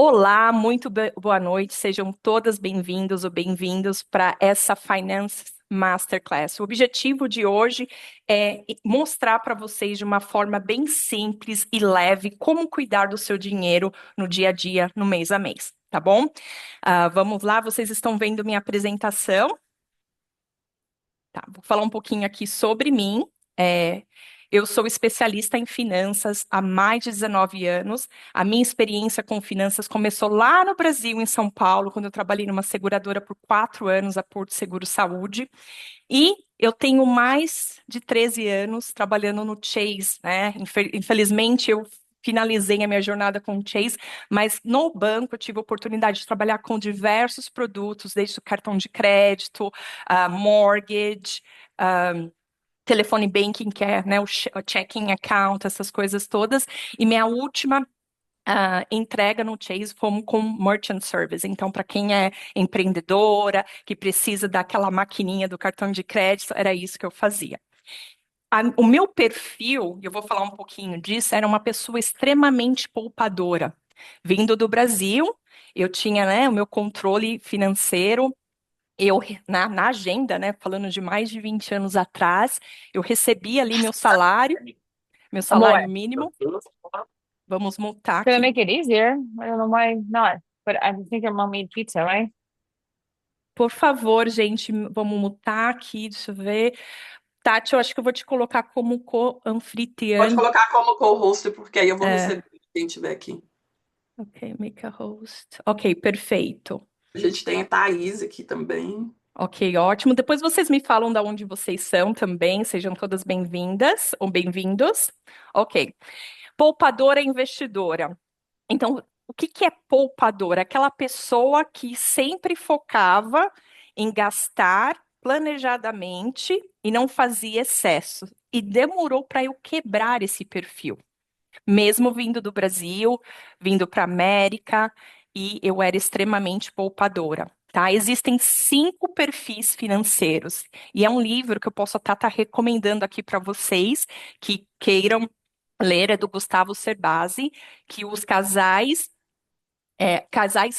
Olá, muito boa noite, sejam todas bem-vindos ou bem-vindos para essa Finance Masterclass. O objetivo de hoje é mostrar para vocês de uma forma bem simples e leve como cuidar do seu dinheiro no dia a dia, no mês a mês, tá bom? Vamos lá, vocês estão vendo minha apresentação? Tá, vou falar um pouquinho aqui sobre mim. É, eu sou especialista em finanças há mais de 19 anos. A minha experiência com finanças começou lá no Brasil, em São Paulo, quando eu trabalhei numa seguradora por 4 anos, a Porto Seguro Saúde. E eu tenho mais de 13 anos trabalhando no Chase, né? Infelizmente, eu finalizei a minha jornada com o Chase, mas no banco eu tive a oportunidade de trabalhar com diversos produtos, desde o cartão de crédito, mortgage, ah, telefone banking, que é, né, o checking account, essas coisas todas. E minha última entrega no Chase como com merchant service. Então, para quem é empreendedora, que precisa daquela maquininha do cartão de crédito, era isso que eu fazia. O meu perfil, eu vou falar um pouquinho disso, era uma pessoa extremamente poupadora. Vindo do Brasil, eu tinha, né, o meu controle financeiro. Eu, na agenda, né, falando de mais de 20 anos atrás, eu recebia ali meu Amor, salário mínimo. Vamos multar gonna aqui. make it easier. I don't know why not, but I think your mom made pizza, right? Por favor, gente, vamos mutar aqui, deixa eu ver. Tati, eu acho que eu vou te colocar como Pode co-anfitriã. colocar como co-host, porque aí eu vou É, receber quem estiver aqui. ok, make a host. Ok, perfeito. A gente tem a Thaís aqui também. Ok, ótimo. Depois vocês me falam de onde vocês são também, sejam todas bem-vindas ou bem-vindos. Ok. Poupadora investidora. Então, o que que é poupadora? Aquela pessoa que sempre focava em gastar planejadamente e não fazia excesso. E demorou para eu quebrar esse perfil. Mesmo vindo do Brasil, vindo para a América, e eu era extremamente poupadora. Tá? Existem 5 perfis financeiros, e é um livro que eu posso estar recomendando aqui para vocês que queiram ler, é do Gustavo Cerbasi, que os casais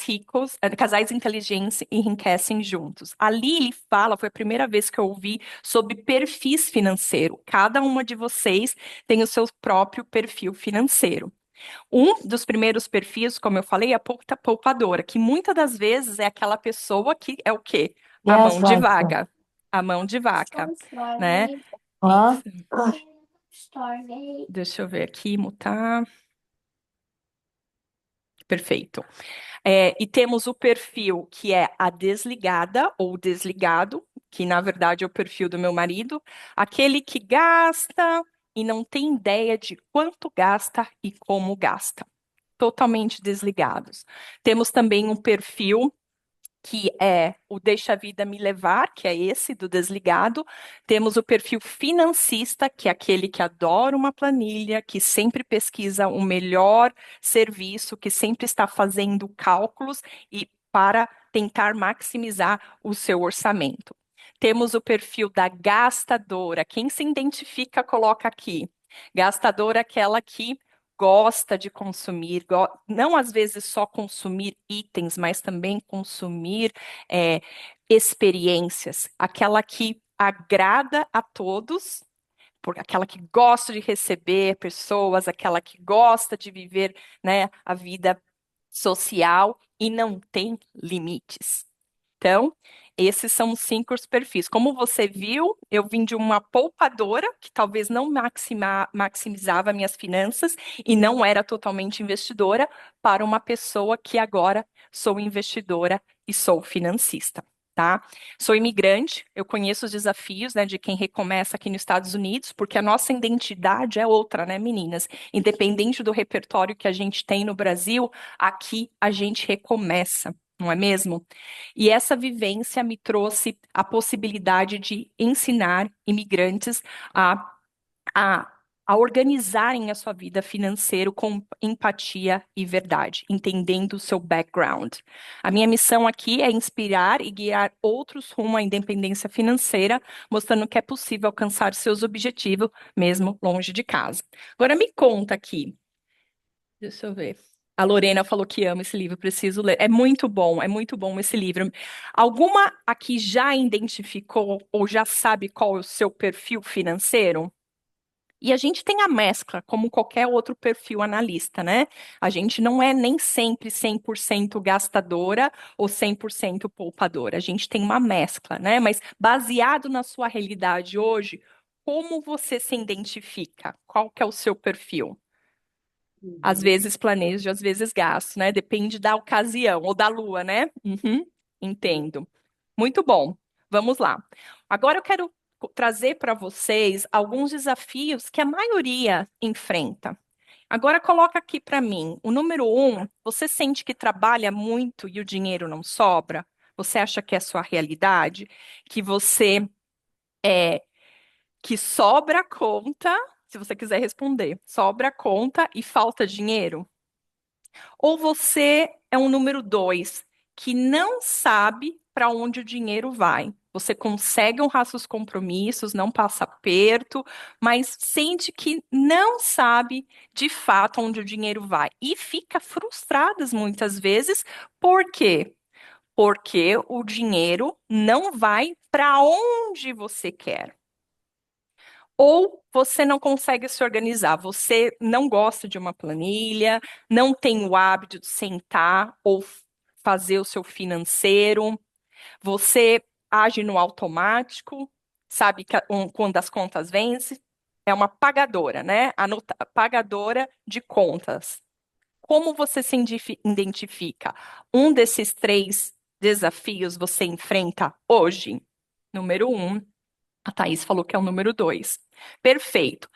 ricos, casais inteligentes enriquecem juntos. Ali ele fala, foi a primeira vez que eu ouvi sobre perfis financeiros. Cada uma de vocês tem o seu próprio perfil financeiro. Um dos primeiros perfis, como eu falei, é a poupadora, que muitas das vezes é aquela pessoa que é o quê? A Yes, mão de Vanessa. vaca. A mão de vaca, né? Huh? Isso. Deixa eu ver aqui, mutar. Perfeito. E temos o perfil que é a desligada ou desligado, que na verdade é o perfil do meu marido, aquele que gasta e não tem ideia de quanto gasta e como gasta. Totalmente desligados. Temos também um perfil que é o Deixa a Vida Me Levar, que é esse do desligado. Temos o perfil financista, que é aquele que adora uma planilha, que sempre pesquisa o melhor serviço, que sempre está fazendo cálculos e para tentar maximizar o seu orçamento. Temos o perfil da gastadora. Quem se identifica, coloca aqui. Gastadora, é aquela que gosta de consumir, não às vezes só consumir itens, mas também consumir é, experiências, aquela que agrada a todos, aquela que gosta de receber pessoas, aquela que gosta de viver, né, a vida social e não tem limites. Então, esses são os 5 perfis. Como você viu, eu vim de uma poupadora que talvez não maximizava minhas finanças e não era totalmente investidora, para uma pessoa que agora sou investidora e sou financista. Tá? Sou imigrante, eu conheço os desafios, né, de quem recomeça aqui nos Estados Unidos, porque a nossa identidade é outra, né, meninas? Independente do repertório que a gente tem no Brasil, aqui a gente recomeça, não é mesmo? E essa vivência me trouxe a possibilidade de ensinar imigrantes a, a, a organizarem a sua vida financeira com empatia e verdade, entendendo o seu background. A minha missão aqui é inspirar e guiar outros rumo à independência financeira, mostrando que é possível alcançar seus objetivos mesmo longe de casa. Agora me conta aqui, deixa eu ver. A Lorena falou que ama esse livro, preciso ler. É muito bom esse livro. Alguma aqui já identificou ou já sabe qual é o seu perfil financeiro? E a gente tem a mescla, como qualquer outro perfil analista, né? A gente não é nem sempre 100% gastadora ou 100% poupadora. A gente tem uma mescla, né? Mas baseado na sua realidade hoje, como você se identifica? Qual que é o seu perfil? Às Uhum. vezes planejo, às vezes gasto, né? Depende da ocasião ou da lua, né? Uhum, entendo. Muito bom. Vamos lá. Agora eu quero trazer para vocês alguns desafios que a maioria enfrenta. Agora coloca aqui para mim. O número um, você sente que trabalha muito e o dinheiro não sobra? Você acha que é a sua realidade? Que você é que sobra a conta, se você quiser responder, sobra a conta e falta dinheiro? Ou você é um número dois que não sabe para onde o dinheiro vai? Você consegue honrar seus compromissos, não passa aperto, mas sente que não sabe de fato onde o dinheiro vai. E fica frustradas muitas vezes. Por quê? Porque o dinheiro não vai para onde você quer. Ou você não consegue se organizar, você não gosta de uma planilha, não tem o hábito de sentar ou fazer o seu financeiro, você age no automático, sabe que quando as contas vencem, é uma pagadora, né? Pagadora de contas. Como você se identifica? Um desses três desafios você enfrenta hoje? Número um, a Thaís falou que é o número dois. Perfeito.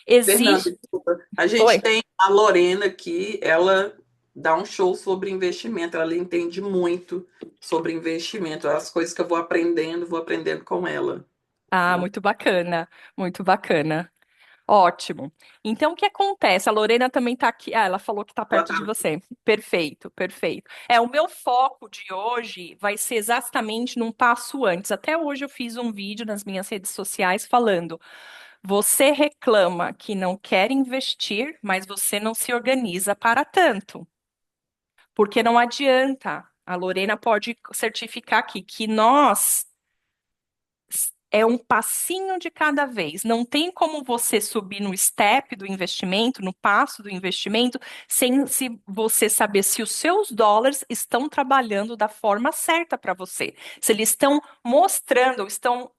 Fernanda, Existe. desculpa. A gente Oi. tem a Lorena aqui, ela dá um show sobre investimento, ela entende muito sobre investimento, as coisas que eu vou aprendendo com ela. Ah, Ela- muito bacana. Muito bacana. Ótimo. Então, o que acontece? A Lorena também está aqui. Ah, ela falou que está ela perto de tá- você. Perfeito, perfeito. É, o meu foco de hoje vai ser exatamente num passo antes. Até hoje eu fiz um vídeo nas minhas redes sociais falando: você reclama que não quer investir, mas você não se organiza para tanto. Porque não adianta. A Lorena pode certificar aqui que nós é um passinho de cada vez. Não tem como você subir no step do investimento, no passo do investimento, sem se você saber se os seus dólares estão trabalhando da forma certa para você. Se eles estão mostrando, estão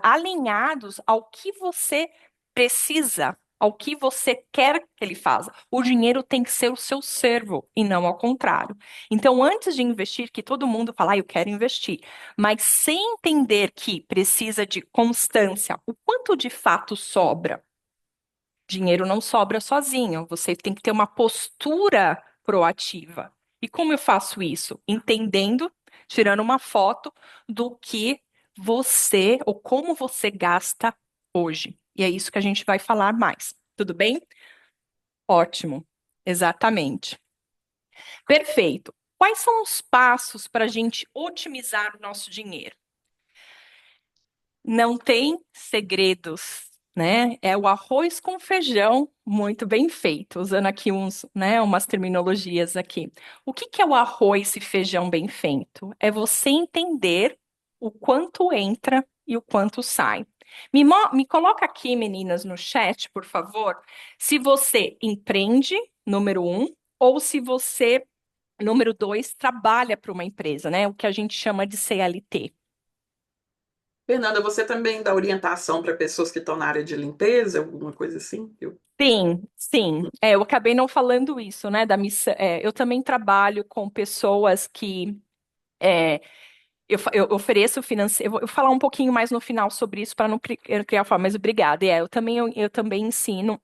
alinhados ao que você precisa, ao que você quer que ele faça. O dinheiro tem que ser o seu servo e não ao contrário. Então, antes de investir, que todo mundo fala, eu quero investir, mas sem entender que precisa de constância, o quanto de fato sobra? Dinheiro não sobra sozinho, você tem que ter uma postura proativa. E como eu faço isso? Entendendo, tirando uma foto do que você ou como você gasta hoje. E é isso que a gente vai falar mais. Tudo bem? Ótimo. Exatamente. Perfeito. Quais são os passos para a gente otimizar o nosso dinheiro? Não tem segredos, né? É o arroz com feijão muito bem feito, usando aqui umas terminologias aqui. O que que é o arroz e feijão bem feito? É você entender o quanto entra e o quanto sai. Me coloca aqui, meninas, no chat, por favor, se você empreende, número um, ou se você, número dois, trabalha para uma empresa, né? O que a gente chama de CLT. Fernanda, você também dá orientação para pessoas que estão na área de limpeza, alguma coisa assim? Sim, sim. Eu acabei não falando isso, né? Da missão. Eu também trabalho com pessoas que é, eu ofereço financeiro. Eu vou falar um pouquinho mais no final sobre isso para não criar forma, mas obrigada. Eu também ensino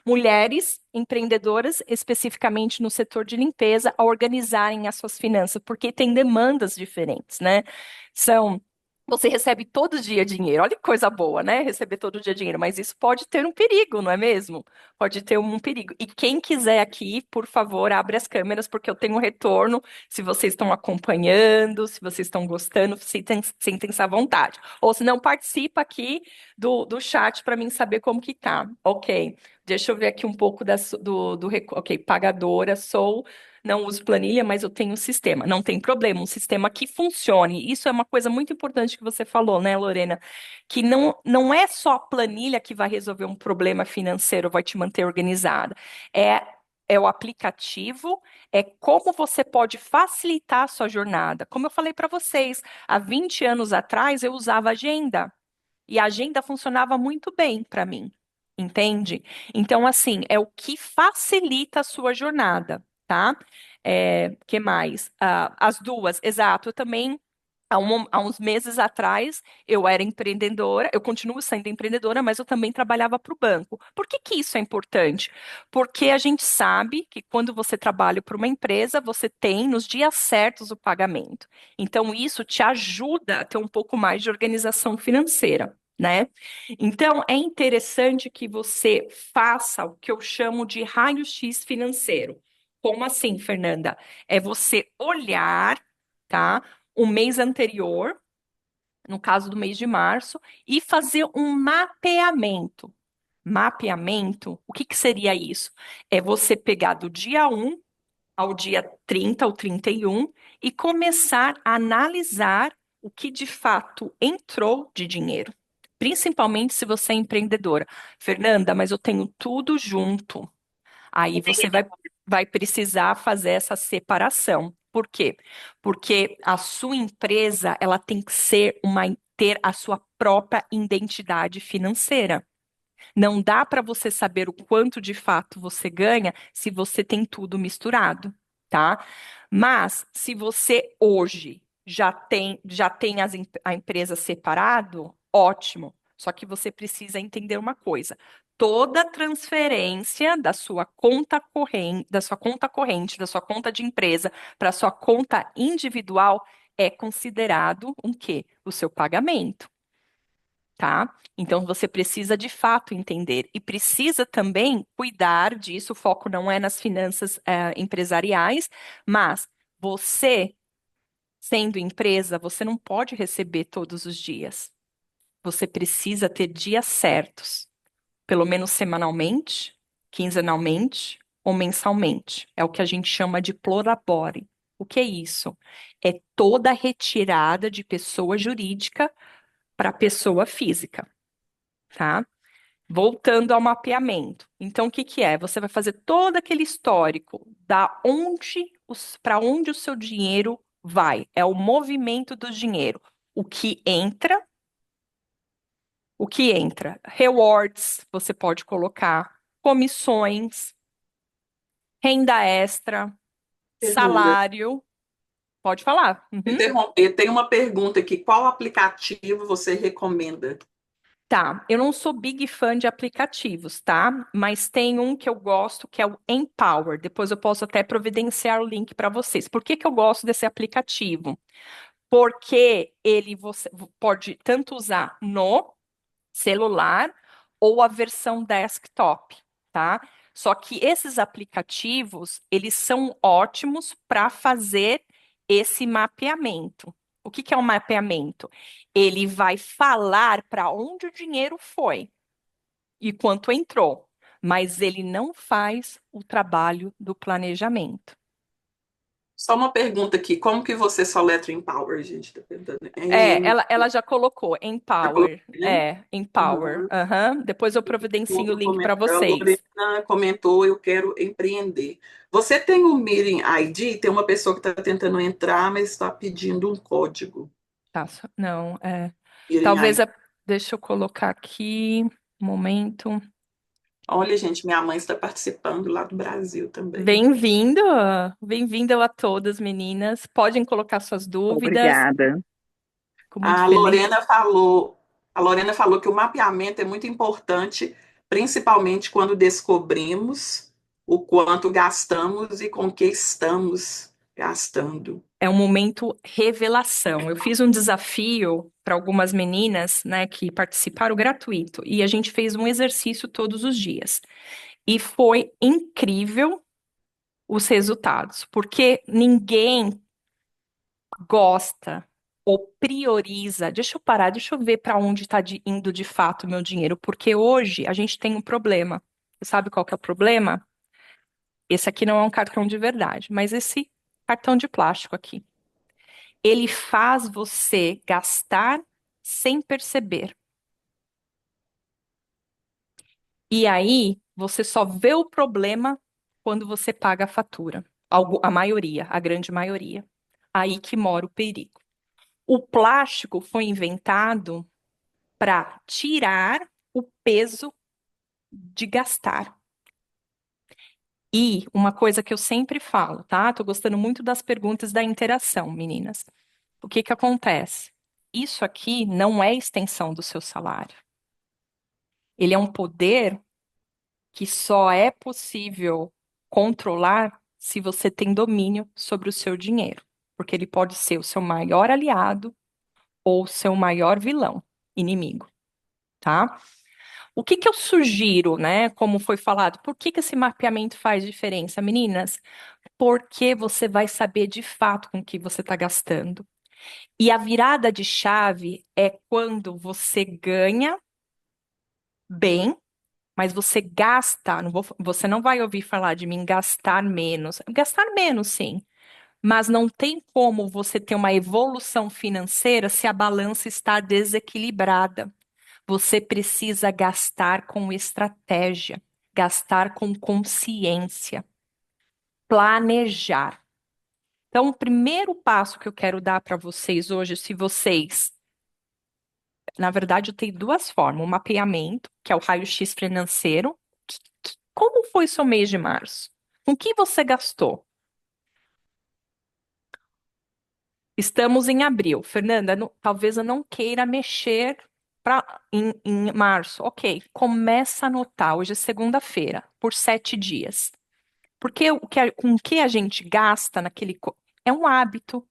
mulheres empreendedoras, especificamente no setor de limpeza, a organizarem as suas finanças, porque tem demandas diferentes, né? São Você recebe todo dia dinheiro. Olha que coisa boa, né? Receber todo dia dinheiro, mas isso pode ter um perigo, não é mesmo? Pode ter um perigo. E quem quiser aqui, por favor, abre as câmeras, porque eu tenho um retorno. Se vocês estão acompanhando, se vocês estão gostando, sentem-se à vontade. Ou se não, participa aqui do chat para mim saber como que tá. Ok. Deixa eu ver aqui um pouco ok, pagadora, sou, não uso planilha, mas eu tenho um sistema. Não tem problema, um sistema que funcione. Isso é uma coisa muito importante que você falou, né, Lorena? Que não é só a planilha que vai resolver um problema financeiro, vai te manter organizada. É, é o aplicativo, é como você pode facilitar a sua jornada. Como eu falei para vocês, há 20 anos atrás eu usava agenda. E a agenda funcionava muito bem para mim, entende? Então, assim, é o que facilita a sua jornada, tá? Que mais? As duas, exato. Eu também, há uns meses atrás, eu era empreendedora, eu continuo sendo empreendedora, mas eu também trabalhava para o banco. Por que que isso é importante? Porque a gente sabe que quando você trabalha para uma empresa, você tem nos dias certos o pagamento. Então, isso te ajuda a ter um pouco mais de organização financeira, né? Então, é interessante que você faça o que eu chamo de raio-x financeiro. Como assim, Fernanda? É você olhar, tá? O mês anterior, no caso do mês de março, e fazer um mapeamento. Mapeamento, o que que seria isso? É você pegar do dia 1 ao dia 30 ou 31 e começar a analisar o que de fato entrou de dinheiro. Principalmente se você é empreendedora. Fernanda, mas eu tenho tudo junto. Aí você vai precisar fazer essa separação. Por quê? Porque a sua empresa, ela tem que ter a sua própria identidade financeira. Não dá para você saber o quanto de fato você ganha se você tem tudo misturado, tá? Mas se você hoje já tem a empresa separado, ótimo. Só que você precisa entender uma coisa. Toda transferência da sua conta de empresa para sua conta individual é considerado um quê? O seu pagamento, tá? Então você precisa de fato entender e precisa também cuidar disso. O foco não é nas finanças, empresariais, mas você, sendo empresa, você não pode receber todos os dias. Você precisa ter dias certos, pelo menos semanalmente, quinzenalmente ou mensalmente. É o que a gente chama de prorabore. O que é isso? É toda a retirada de pessoa jurídica para pessoa física, tá? Voltando ao mapeamento. Então, o que que é? Você vai fazer todo aquele histórico para onde o seu dinheiro vai. É o movimento do dinheiro. O que entra, o que entra. Rewards, você pode colocar, comissões, renda extra, Fernanda, salário. Pode falar. Uhum. interromper, tem uma pergunta aqui. Qual aplicativo você recomenda? Tá, eu não sou big fã de aplicativos, tá? Mas tem um que eu gosto que é o Empower. Depois eu posso até providenciar o link para vocês. Por que que eu gosto desse aplicativo? Porque ele você pode tanto usar no celular ou a versão desktop, tá? Só que esses aplicativos, eles são ótimos para fazer esse mapeamento. O que que é um mapeamento? Ele vai falar para onde o dinheiro foi e quanto entrou, mas ele não faz o trabalho do planejamento. Só uma pergunta aqui. Como que você soletra Empower, gente? Tá perguntando. Ela já colocou Já colocou, Empower. né? Empower. Uhum. Aham. Depois eu Um providencio o outro link para comentário, a vocês. Lorena comentou, eu quero empreender. Você tem o Meeting ID? Tem uma pessoa que está tentando entrar, mas está pedindo um código. Tá, não, Meeting talvez ID. deixa eu colocar aqui, um momento. Olha, gente, minha mãe está participando lá do Brasil também. Bem-vindo, bem-vindo a todas, meninas. Podem colocar suas dúvidas. Obrigada. Fico muito A feliz. Lorena falou, a Lorena falou que o mapeamento é muito importante, principalmente quando descobrimos o quanto gastamos e com que estamos gastando. É um momento revelação. Eu fiz um desafio para algumas meninas, né, que participaram gratuito, e a gente fez um exercício todos os dias. E foi incrível os resultados, porque ninguém gosta ou prioriza. Deixa eu parar, deixa eu ver para onde está indo de fato o meu dinheiro, porque hoje a gente tem um problema. Você sabe qual que é o problema? Esse aqui não é um cartão de verdade, mas esse cartão de plástico aqui, ele faz você gastar sem perceber. E aí, você só vê o problema quando você paga a fatura. A maioria, a grande maioria. Aí que mora o perigo. O plástico foi inventado para tirar o peso de gastar. E uma coisa que eu sempre falo, tá? Tô gostando muito das perguntas da interação, meninas. O que que acontece? Isso aqui não é extensão do seu salário. Ele é um poder que só é possível controlar se você tem domínio sobre o seu dinheiro, porque ele pode ser o seu maior aliado ou o seu maior vilão, inimigo, tá? O que que eu sugiro, né? Como foi falado, por que que esse mapeamento faz diferença, meninas? Porque você vai saber de fato com o que você está gastando. E a virada de chave é quando você ganha bem, mas você gasta, você não vai ouvir falar de mim gastar menos. Gastar menos, sim, mas não tem como você ter uma evolução financeira se a balança está desequilibrada. Você precisa gastar com estratégia, gastar com consciência, planejar. Então, o primeiro passo que eu quero dar para vocês hoje, se vocês, na verdade, eu tenho duas formas: o mapeamento, que é o raio-x financeiro. Como foi seu mês de março? Com que você gastou? Estamos em abril. Fernanda, talvez eu não queira mexer em março. Ok, começa a anotar. Hoje é segunda-feira, por 7 dias. Porque com o que a gente gasta é um hábito.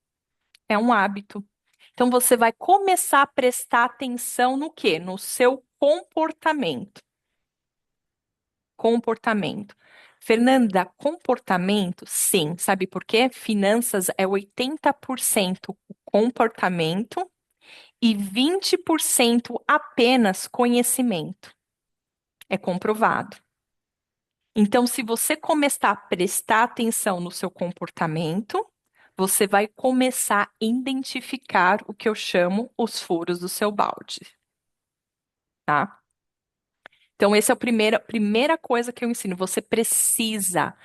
É um hábito. Então você vai começar a prestar atenção no quê? No seu comportamento. Comportamento. Fernanda, comportamento, sim. Sabe por quê? Finanças é 80% o comportamento e 20% apenas conhecimento. É comprovado. Então, se você começar a prestar atenção no seu comportamento, você vai começar a identificar o que eu chamo os furos do seu balde, tá? Então, essa é a primeira coisa que eu ensino. Você precisa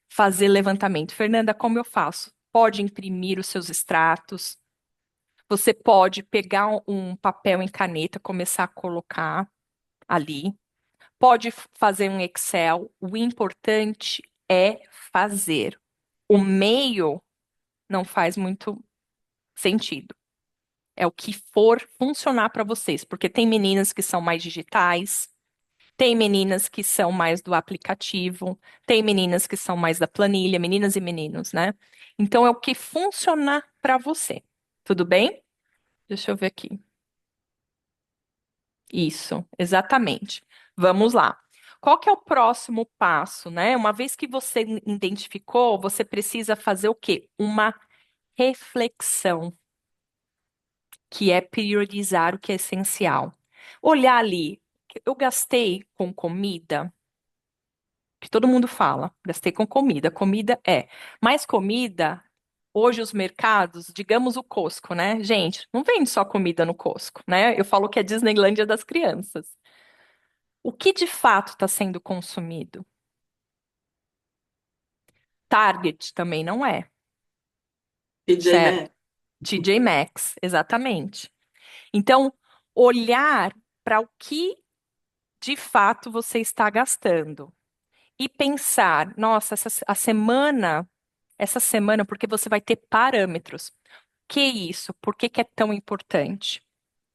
fazer levantamento. Fernanda, como eu faço? Pode imprimir os seus extratos. Você pode pegar um papel em caneta, começar a colocar ali. Pode fazer um Excel. O importante é fazer. O meio não faz muito sentido. É o que for funcionar para vocês, porque tem meninas que são mais digitais, tem meninas que são mais do aplicativo, tem meninas que são mais da planilha, meninas e meninos, né? Então é o que funcionar para você. Tudo bem? Deixa eu ver aqui. Isso, exatamente. Vamos lá. Qual que é o próximo passo, né? Uma vez que você identificou, você precisa fazer o quê? Uma reflexão, que é priorizar o que é essencial. Olhar ali, eu gastei com comida, que todo mundo fala, gastei com comida. Comida é. Mas comida, hoje os mercados, digamos o Costco, né? Gente, não vende só comida no Costco, né? Eu falo que é Disneylândia das crianças. O que de fato está sendo consumido? Target também não é, PJ certo? Masks. TJ Maxx, exatamente. Então, olhar para o que de fato você está gastando e pensar, nossa, essa semana, porque você vai ter parâmetros. Que isso? Por que que é tão importante?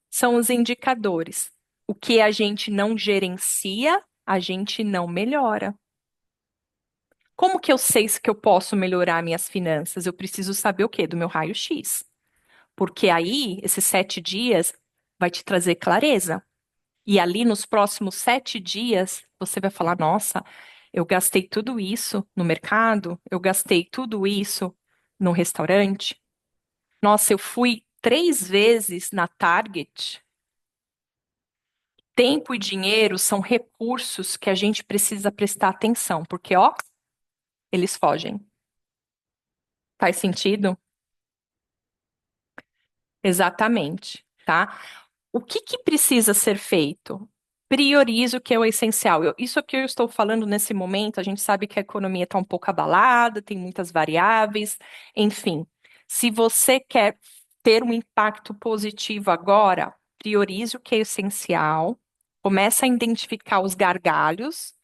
São os indicadores. O que a gente não gerencia, a gente não melhora. Como que eu sei se que eu posso melhorar minhas finanças? Eu preciso saber o quê? Do meu raio-x. Porque aí, esses 7 dias vai te trazer clareza. E ali, nos próximos 7 dias, você vai falar: nossa, eu gastei tudo isso no mercado, eu gastei tudo isso no restaurante. Nossa, eu fui 3 vezes na Target Tempo e dinheiro são recursos que a gente precisa prestar atenção, porque, ó, eles fogem. Faz sentido? Exatamente, tá? O que que precisa ser feito? Priorize o que é o essencial. Isso que eu estou falando nesse momento, a gente sabe que a economia está um pouco abalada, tem muitas variáveis, enfim. Se você quer ter um impacto positivo agora, priorize o que é essencial, começa a identificar os gargalhos.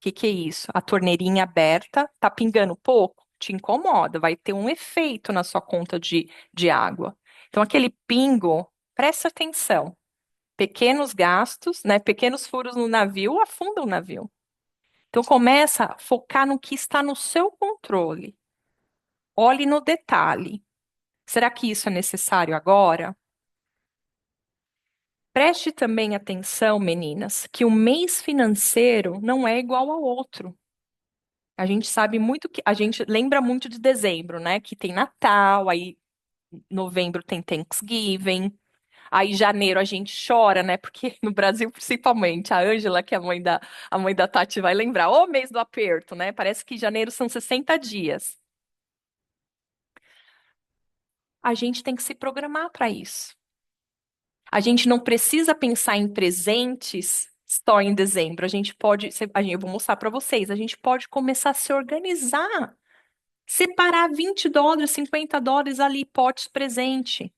Que é isso? A torneirinha aberta, tá pingando pouco? Te incomoda, vai ter um efeito na sua conta de água. Então, aquele pingo, presta atenção. Pequenos gastos, né? Pequenos furos no navio afundam o navio. Então, começa a focar no que está no seu controle. Olhe no detalhe. Será que isso é necessário agora? Preste também atenção, meninas, que o mês financeiro não é igual ao outro. A gente sabe muito que a gente lembra muito de dezembro, né? Que tem Natal, aí novembro tem Thanksgiving, aí janeiro a gente chora, né? Porque no Brasil, principalmente, a Ângela, que é a mãe da Tati, vai lembrar, o mês do aperto, né? Parece que janeiro são 60 dias. A gente tem que se programar para isso. A gente não precisa pensar em presentes só em dezembro. A gente pode, eu vou mostrar para vocês, a gente pode começar a se organizar. Separar US$ 20, US$ 50 ali, potes presente.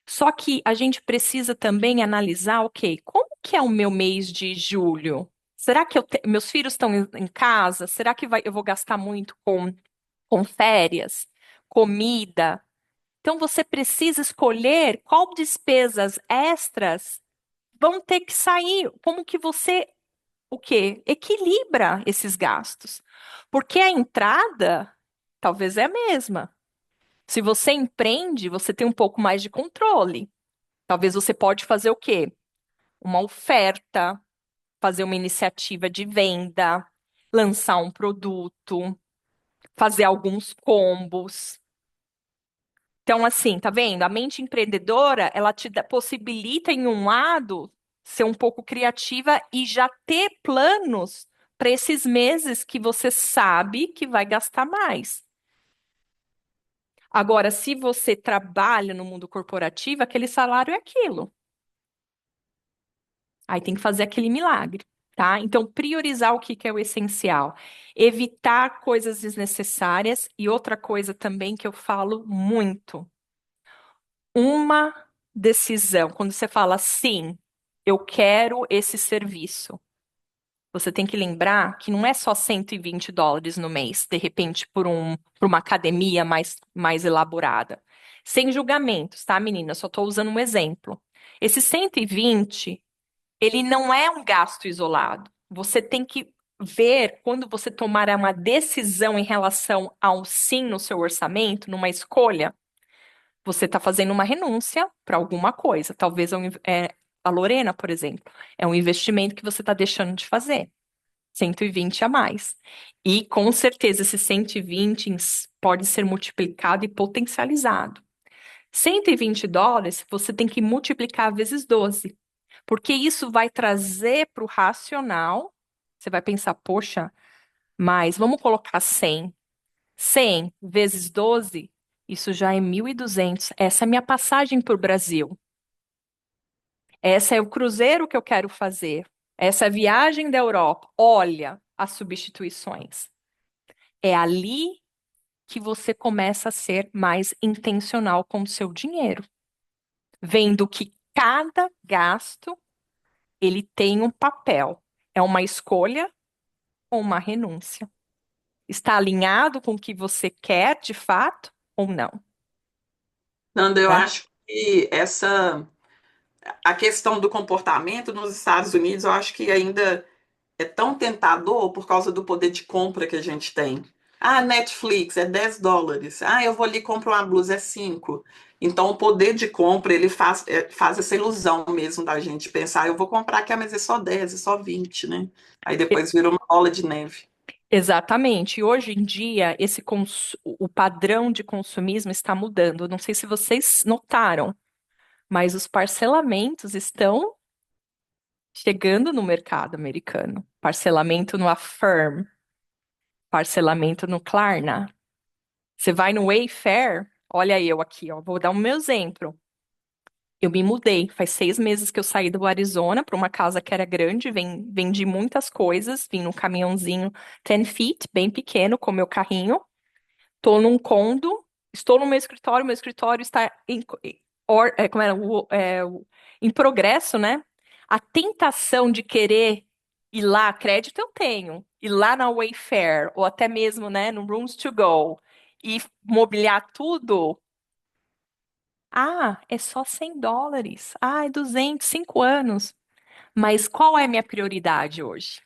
Só que a gente precisa também analisar, ok, como que é o meu mês de julho? Será que meus filhos estão em casa? Será que eu vou gastar muito com férias, comida? Então você precisa escolher qual despesas extras vão ter que sair. Como que você, o quê? Equilibra esses gastos. Porque a entrada talvez é a mesma. Se você empreende, você tem um pouco mais de controle. Talvez você pode fazer o quê? Uma oferta, fazer uma iniciativa de venda, lançar um produto, fazer alguns combos. Então, assim, tá vendo? A mente empreendedora, ela possibilita, em um lado, ser um pouco criativa e já ter planos para esses meses que você sabe que vai gastar mais. Agora, se você trabalha no mundo corporativo, aquele salário é aquilo. Aí tem que fazer aquele milagre, tá? Então, priorizar o que que é o essencial. Evitar coisas desnecessárias. E outra coisa também que eu falo muito. Uma decisão, quando você fala sim, eu quero esse serviço. Você tem que lembrar que não é só US$ 120 no mês, de repente, por uma academia mais elaborada. Sem julgamentos, tá, menina? Só estou usando um exemplo. Esse 120, ele não é um gasto isolado. Você tem que ver, quando você tomar uma decisão em relação ao sim no seu orçamento, numa escolha, você está fazendo uma renúncia para alguma coisa. Talvez a Lorena, por exemplo, é um investimento que você está deixando de fazer. 120 a mais. E com certeza esse 120 pode ser multiplicado e potencializado. US$ 120, você tem que multiplicar vezes 12, porque isso vai trazer para o racional. Você vai pensar, poxa, mas vamos colocar 100. 100 vezes 12, isso já é 1.200. Essa é a minha passagem para o Brasil. Essa é o cruzeiro que eu quero fazer. Essa é a viagem da Europa. Olha as substituições. É ali que você começa a ser mais intencional com o seu dinheiro, vendo que cada gasto ele tem um papel. É uma escolha ou uma renúncia? Está alinhado com o que você quer de fato ou não? Nanda, eu Né? acho que a questão do comportamento nos Estados Unidos, eu acho que ainda é tão tentador por causa do poder de compra que a gente tem. Ah, Netflix é US$ 10. Ah, eu vou ali e compro uma blusa, é 5. Então, o poder de compra, ele faz essa ilusão mesmo da gente pensar, eu vou comprar aqui, mas é só 10, é só 20, né? Aí depois vira uma bola de neve. Exatamente. E hoje em dia, o padrão de consumismo está mudando. Não sei se vocês notaram, mas os parcelamentos estão chegando no mercado americano. Parcelamento no Affirm, parcelamento no Klarna. Você vai no Wayfair, olha eu aqui, ó, vou dar um meu exemplo. Eu me mudei, faz 6 meses que eu saí do Arizona para uma casa que era grande, vendi muitas coisas, vim num caminhãozinho 10 feet, bem pequeno, com meu carrinho. Estou num condo, estou no meu escritório está como era, em progresso, né? A tentação de querer ir lá, crédito eu tenho, ir lá na Wayfair, ou até mesmo, né, no Rooms to Go, e mobiliar tudo. Ah, é só US$ 100. Ah, é 200, 5 anos. Mas qual é a minha prioridade hoje?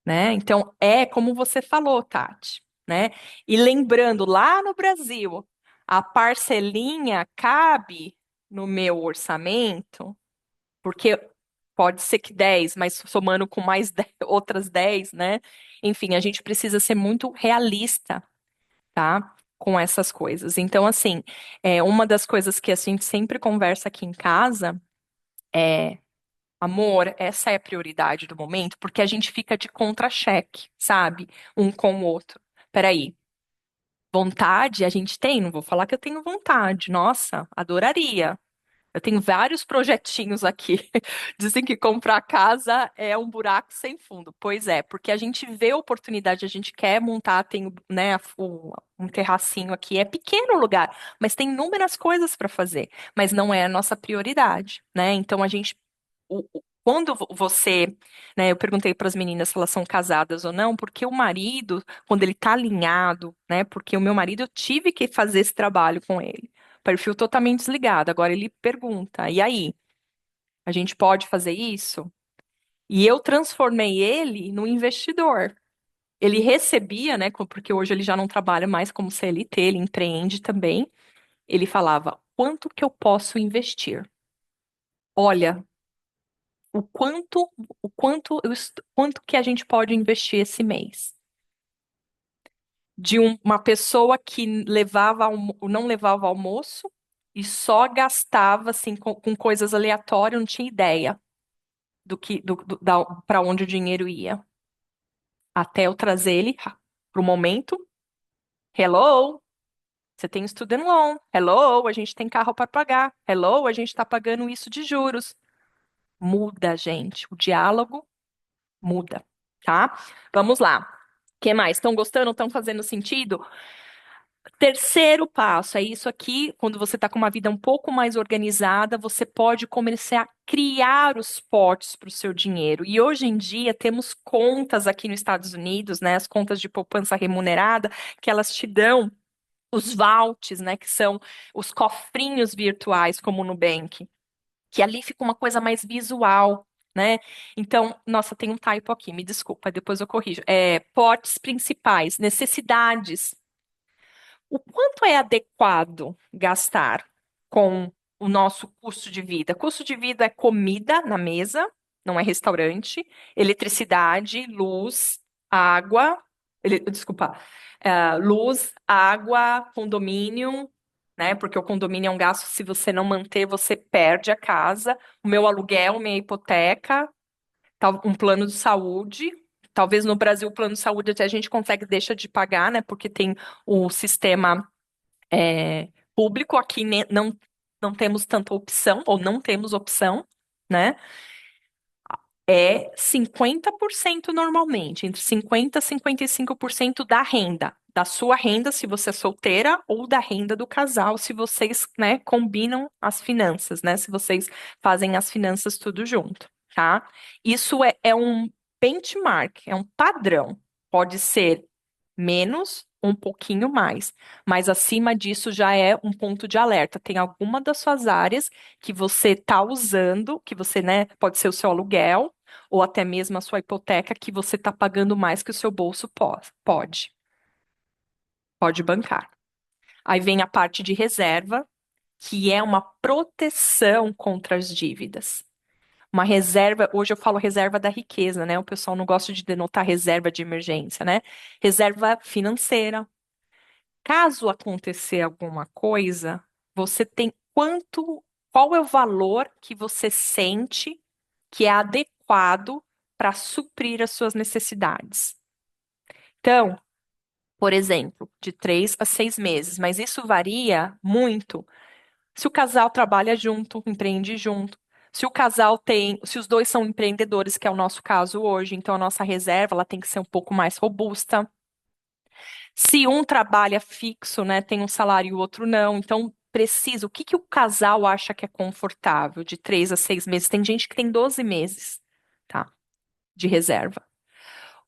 Né? Então, é como você falou, Tati, né? E lembrando, lá no Brasil, a parcelinha cabe no meu orçamento, porque pode ser que 10, mas somando com mais 10, outras 10, né? Enfim, a gente precisa ser muito realista, tá? Com essas coisas. Então, assim, uma das coisas que a gente sempre conversa aqui em casa é amor, essa é a prioridade do momento, porque a gente fica de contra-cheque, sabe? Um com o outro. Peraí, vontade a gente tem, não vou falar que eu tenho vontade. Nossa, adoraria. Eu tenho vários projetinhos aqui. Dizem que comprar casa é um buraco sem fundo. Pois é, porque a gente vê a oportunidade, a gente quer montar, tem, né, um terracinho aqui. É pequeno o lugar, mas tem inúmeras coisas para fazer. Mas não é a nossa prioridade, né? Então a gente quando você, né, eu perguntei para as meninas se elas são casadas ou não, porque o marido, quando ele tá alinhado, né, porque o meu marido eu tive que fazer esse trabalho com ele, perfil totalmente desligado. Agora ele pergunta, e aí, a gente pode fazer isso? E eu transformei ele num investidor. Ele recebia, né, porque hoje ele já não trabalha mais como CLT, ele empreende também. Ele falava, quanto que eu posso investir? Olha, quanto que a gente pode investir esse mês? De uma pessoa que não levava almoço e só gastava assim com coisas aleatórias, não tinha ideia do que para onde o dinheiro ia. Até eu trazer ele para o momento. Hello, você tem student loan. Hello, a gente tem carro para pagar. Hello, a gente está pagando isso de juros. Muda, gente. O diálogo muda, tá? Vamos lá. O que mais? Estão gostando? Estão fazendo sentido? Terceiro passo é isso aqui, quando você está com uma vida um pouco mais organizada, você pode começar a criar os potes para o seu dinheiro. E hoje em dia temos contas aqui nos Estados Unidos, né, as contas de poupança remunerada, que elas te dão os vaults, né, que são os cofrinhos virtuais, como o Nubank, que ali fica uma coisa mais visual. Né? Então, nossa, tem um typo aqui, me desculpa, depois eu corrijo. Potes principais, necessidades. O quanto é adequado gastar com o nosso custo de vida? Custo de vida é comida na mesa, não é restaurante, eletricidade, luz, água, desculpa, luz, água, condomínio, né? Porque o condomínio é um gasto, se você não manter, você perde a casa. O meu aluguel, minha hipoteca, um plano de saúde. Talvez no Brasil o plano de saúde até a gente consegue deixa de pagar, né? Porque tem o sistema público, aqui não temos tanta opção, ou não temos opção, né? É 50% normalmente, entre 50% e 55% da renda. Da sua renda, se você é solteira, ou da renda do casal, se vocês, né, combinam as finanças, né? Se vocês fazem as finanças tudo junto, tá? Isso é um benchmark, é um padrão. Pode ser menos, um pouquinho mais. Mas acima disso já é um ponto de alerta. Tem alguma das suas áreas que você está usando, que você, né, pode ser o seu aluguel, ou até mesmo a sua hipoteca, que você está pagando mais que o seu bolso pode bancar. Aí vem a parte de reserva, que é uma proteção contra as dívidas. Uma reserva, hoje eu falo reserva da riqueza, né? O pessoal não gosta de denotar reserva de emergência, né? Reserva financeira. Caso acontecer alguma coisa, você tem quanto Qual é o valor que você sente que é adequado para suprir as suas necessidades? Então, por exemplo, de 3 a 6 meses, mas isso varia muito. Se o casal trabalha junto, empreende junto. Se o casal tem, se os dois são empreendedores, que é o nosso caso hoje, então a nossa reserva ela tem que ser um pouco mais robusta. Se um trabalha fixo, né, tem um salário e o outro não, então precisa. O que que o casal acha que é confortável de 3 a 6 meses? Tem gente que tem 12 meses, tá, de reserva.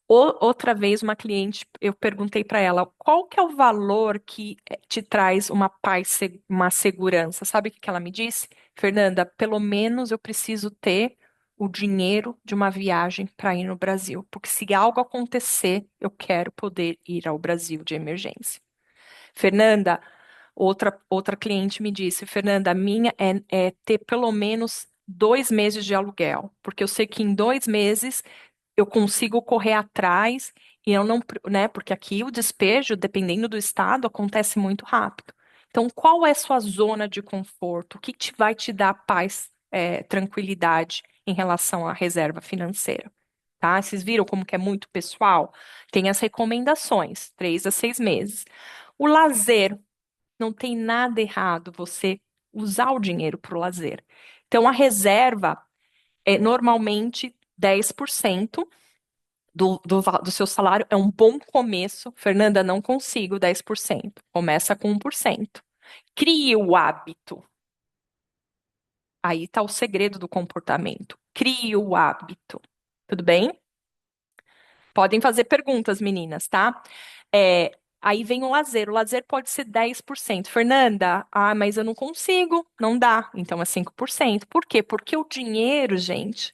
Outra vez, uma cliente, eu perguntei para ela, qual que é o valor que te traz uma paz, uma segurança? Sabe o que que ela me disse? Fernanda, pelo menos eu preciso ter o dinheiro de uma viagem para ir no Brasil, porque se algo acontecer, eu quero poder ir ao Brasil de emergência. Fernanda, outra cliente me disse, Fernanda, a minha é ter pelo menos 2 meses de aluguel, porque eu sei que em 2 meses eu consigo correr atrás e eu não, né? Porque aqui o despejo, dependendo do estado, acontece muito rápido. Então, qual é a sua zona de conforto? O que vai te dar paz, tranquilidade em relação à reserva financeira? Tá? Vocês viram como que é muito pessoal? Tem as recomendações, 3 a 6 meses. O lazer, não tem nada errado você usar o dinheiro para o lazer. Então, a reserva é normalmente 10% do seu salário é um bom começo. Fernanda, não consigo 10%. Começa com 1%. Crie o hábito. Aí está o segredo do comportamento. Crie o hábito. Tudo bem? Podem fazer perguntas, meninas, tá? Aí vem o lazer. O lazer pode ser 10%. Fernanda, mas eu não consigo. Não dá. Então é 5%. Por quê? Porque o dinheiro, gente,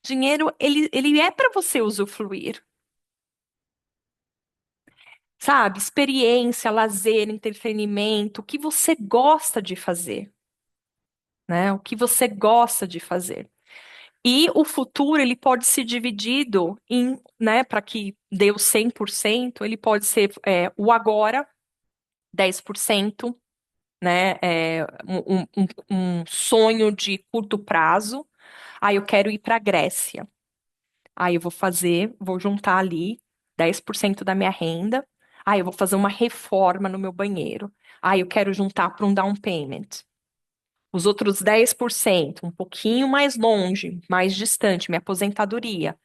dinheiro, ele é para você usufruir. Sabe? Experiência, lazer, entretenimento, o que você gosta de fazer, né? O que você gosta de fazer. E o futuro, ele pode ser dividido em, né, para que dê o 100%, ele pode ser o agora, 10%, né? Um sonho de curto prazo. Ah, eu quero ir para a Grécia. Aí eu vou juntar ali 10% da minha renda. Aí eu vou fazer uma reforma no meu banheiro. Aí eu quero juntar para um down payment. Os outros 10%, um pouquinho mais longe, mais distante, minha aposentadoria.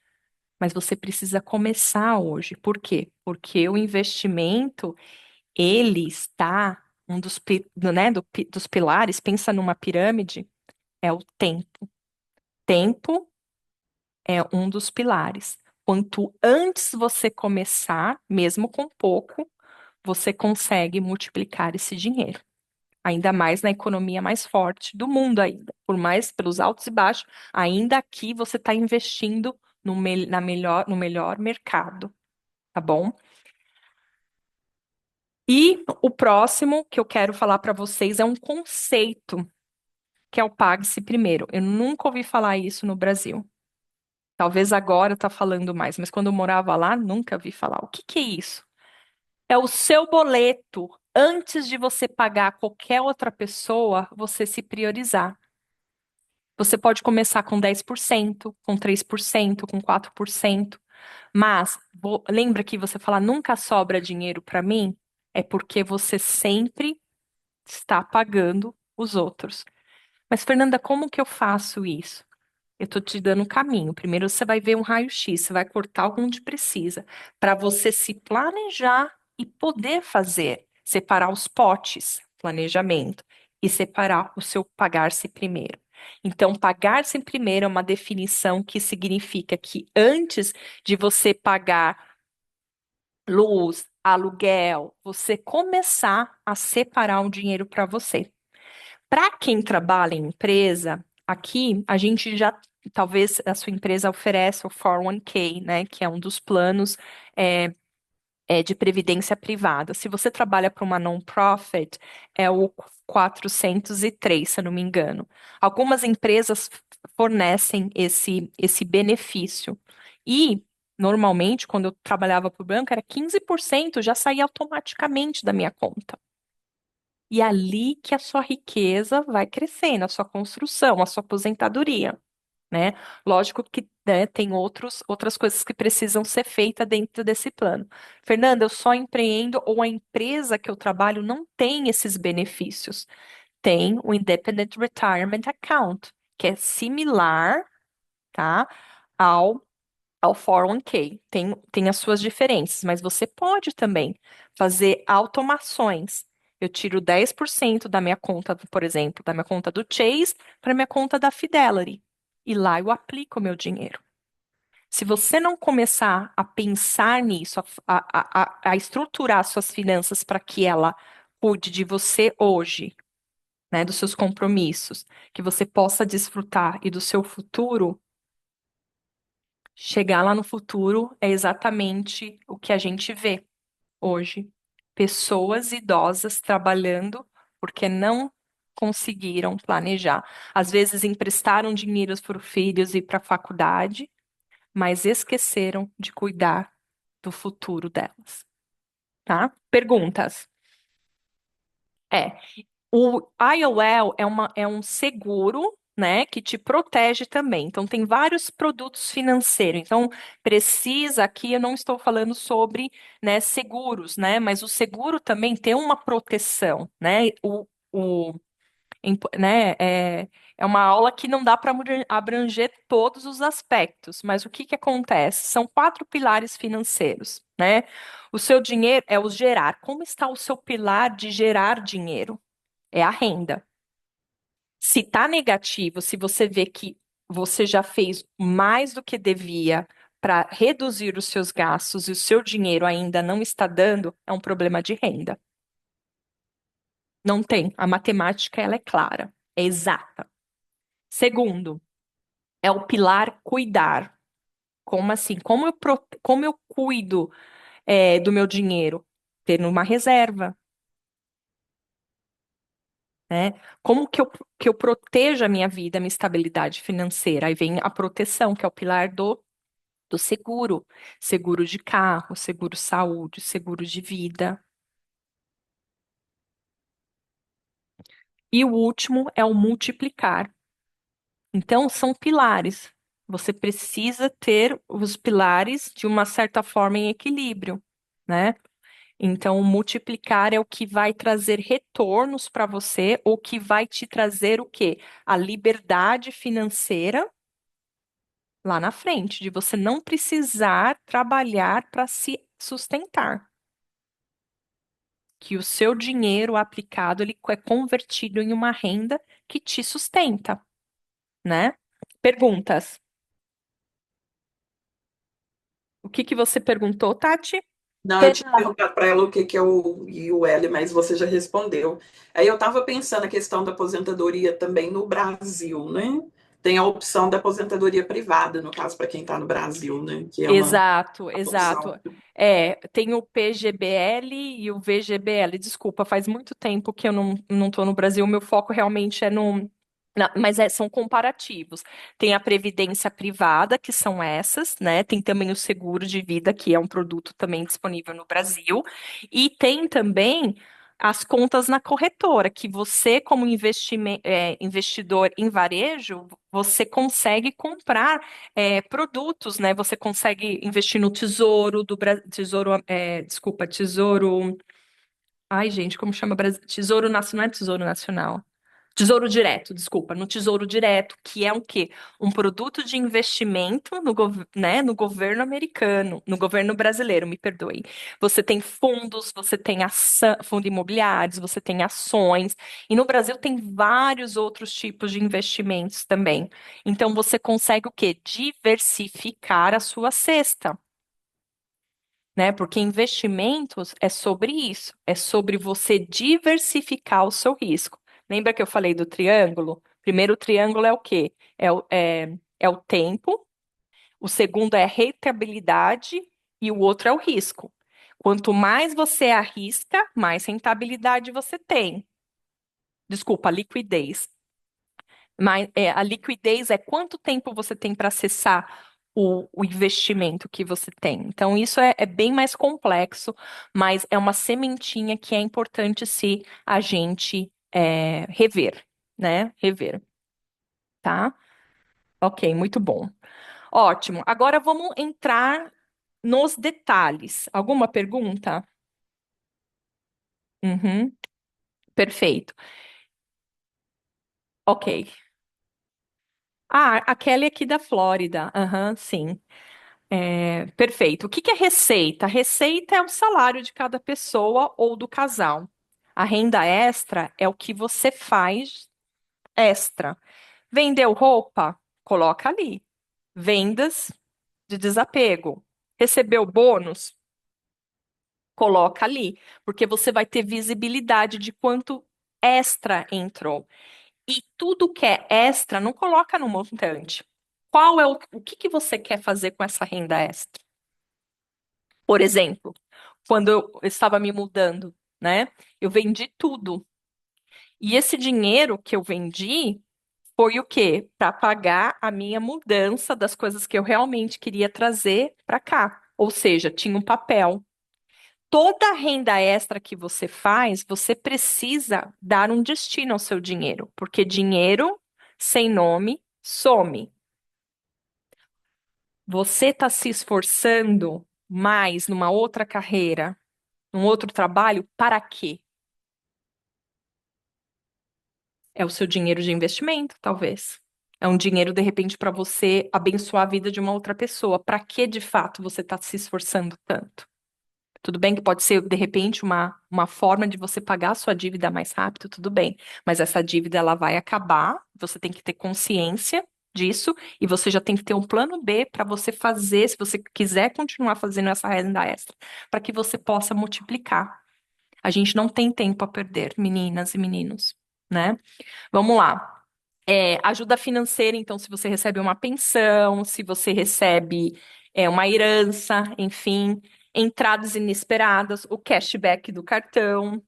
Mas você precisa começar hoje. Por quê? Porque o investimento, ele está né, dos pilares, pensa numa pirâmide, é o tempo. Tempo é um dos pilares. Quanto antes você começar, mesmo com pouco, você consegue multiplicar esse dinheiro. Ainda mais na economia mais forte do mundo ainda. Por mais pelos altos e baixos, ainda aqui você está investindo no melhor mercado, tá bom? E o próximo que eu quero falar para vocês é um conceito, que é o pague-se primeiro. Eu nunca ouvi falar isso no Brasil. Talvez agora tá falando mais, mas quando eu morava lá, nunca vi falar. O que que é isso? É o seu boleto. Antes de você pagar qualquer outra pessoa, você se priorizar. Você pode começar com 10%, com 3%, com 4%. Mas lembra que você fala nunca sobra dinheiro para mim? É porque você sempre está pagando os outros. Mas, Fernanda, como que eu faço isso? Eu tô te dando um caminho. Primeiro você vai ver um raio-x, você vai cortar onde precisa, para você se planejar e poder fazer, separar os potes, planejamento, e separar o seu pagar-se primeiro. Então, pagar-se primeiro é uma definição que significa que antes de você pagar luz, aluguel, você começar a separar o dinheiro para você. Para quem trabalha em empresa, aqui a gente já, talvez a sua empresa ofereça o 401k, né, que é um dos planos é, de previdência privada. Se você trabalha para uma non-profit, é o 403, se eu não me engano. Algumas empresas fornecem esse benefício. E, normalmente, quando eu trabalhava para o banco, era 15%, já saía automaticamente da minha conta. E é ali que a sua riqueza vai crescendo, a sua construção, a sua aposentadoria, né? Lógico que, né, tem outras coisas que precisam ser feitas dentro desse plano. Fernanda, eu só empreendo ou a empresa que eu trabalho não tem esses benefícios. Tem o Independent Retirement Account, que é similar, tá, ao, ao 401k. Tem as suas diferenças, mas você pode também fazer automações. Eu tiro 10% da minha conta, por exemplo, da minha conta do Chase para minha conta da Fidelity. E lá eu aplico o meu dinheiro. Se você não começar a pensar nisso, a estruturar suas finanças para que ela cuide de você hoje, né, dos seus compromissos, que você possa desfrutar e do seu futuro, chegar lá no futuro é exatamente o que a gente vê hoje. Pessoas idosas trabalhando porque não conseguiram planejar. Às vezes emprestaram dinheiro para os filhos ir para a faculdade, mas esqueceram de cuidar do futuro delas, tá? Perguntas. É, o IOL é um seguro, né, que te protege também. Então, tem vários produtos financeiros. Então, precisa, aqui eu não estou falando sobre, né, seguros, né, mas o seguro também tem uma proteção, né? Né, é uma aula que não dá para abranger todos os aspectos, mas o que que acontece? São quatro pilares financeiros, né? O seu dinheiro é o gerar. Como está o seu pilar de gerar dinheiro? É a renda. Se está negativo, se você vê que você já fez mais do que devia para reduzir os seus gastos e o seu dinheiro ainda não está dando, é um problema de renda. Não tem. A matemática, ela é clara, é exata. Segundo, é o pilar cuidar. Como assim? Como eu cuido, do meu dinheiro? Tendo uma reserva, né? Como que eu protejo a minha vida, a minha estabilidade financeira? Aí vem a proteção, que é o pilar do seguro. Seguro de carro, seguro saúde, seguro de vida. E o último é o multiplicar. Então, são pilares. Você precisa ter os pilares de uma certa forma em equilíbrio, né? Então, o multiplicar é o que vai trazer retornos para você, ou que vai te trazer o quê? A liberdade financeira lá na frente, de você não precisar trabalhar para se sustentar. Que o seu dinheiro aplicado ele é convertido em uma renda que te sustenta, né? Perguntas. O que que você perguntou, Tati? Não, eu tinha perguntado para ela o que que é o IUL, mas você já respondeu. Aí eu estava pensando a questão da aposentadoria também no Brasil, né? Tem a opção da aposentadoria privada, no caso, para quem está no Brasil, né? Que é uma Exato, opção. exato. É, tem o PGBL e o VGBL. Desculpa, faz muito tempo que eu não estou no Brasil. Meu foco realmente é no. Mas são comparativos. Tem a previdência privada, que são essas, né? Tem também o seguro de vida, que é um produto também disponível no Brasil. E tem também as contas na corretora, que você, como investidor em varejo, você consegue comprar produtos, né? Você consegue investir no Tesouro do Brasil, desculpa, Tesouro. Ai, gente, como chama Tesouro Nacional? Não é Tesouro Nacional. Tesouro Direto, desculpa, no Tesouro Direto, que é o quê? Um produto de investimento né, no governo americano, no governo brasileiro, me perdoe. Você tem fundos, você tem fundo imobiliários, você tem ações, e no Brasil tem vários outros tipos de investimentos também. Então você consegue o quê? Diversificar a sua cesta, né? Porque investimentos é sobre isso, é sobre você diversificar o seu risco. Lembra que eu falei do triângulo? Primeiro, o triângulo é o quê? É o tempo, o segundo é a rentabilidade e o outro é o risco. Quanto mais você arrisca, mais rentabilidade você tem. Desculpa, liquidez. Mas, a liquidez é quanto tempo você tem para acessar o investimento que você tem. Então, isso é bem mais complexo, mas é uma sementinha que é importante se a gente rever, né? Rever, tá? Ok, muito bom. Ótimo. Agora vamos entrar nos detalhes. Alguma pergunta? Uhum, perfeito. Ok. Ah, a Kelly aqui da Flórida. Aham, sim. Perfeito. O que que é receita? Receita é o salário de cada pessoa ou do casal. A renda extra é o que você faz extra. Vendeu roupa? Coloca ali. Vendas de desapego. Recebeu bônus? Coloca ali, porque você vai ter visibilidade de quanto extra entrou. E tudo que é extra, não coloca no montante. Qual é o que que você quer fazer com essa renda extra? Por exemplo, quando eu estava me mudando, né? Eu vendi tudo. E esse dinheiro que eu vendi foi o quê? Para pagar a minha mudança das coisas que eu realmente queria trazer para cá. Ou seja, tinha um papel. Toda renda extra que você faz, você precisa dar um destino ao seu dinheiro, porque dinheiro sem nome some. Você está se esforçando mais numa outra carreira, num outro trabalho, para quê? É o seu dinheiro de investimento, talvez. É um dinheiro, de repente, para você abençoar a vida de uma outra pessoa. Para que, de fato, você está se esforçando tanto? Tudo bem que pode ser, de repente, uma forma de você pagar a sua dívida mais rápido, tudo bem. Mas essa dívida, ela vai acabar, você tem que ter consciência disso e você já tem que ter um plano B para você fazer, se você quiser continuar fazendo essa renda extra, para que você possa multiplicar. A gente não tem tempo a perder, meninas e meninos, né? Vamos lá. Ajuda financeira, então, se você recebe uma pensão, se você recebe uma herança, enfim, entradas inesperadas, o cashback do cartão,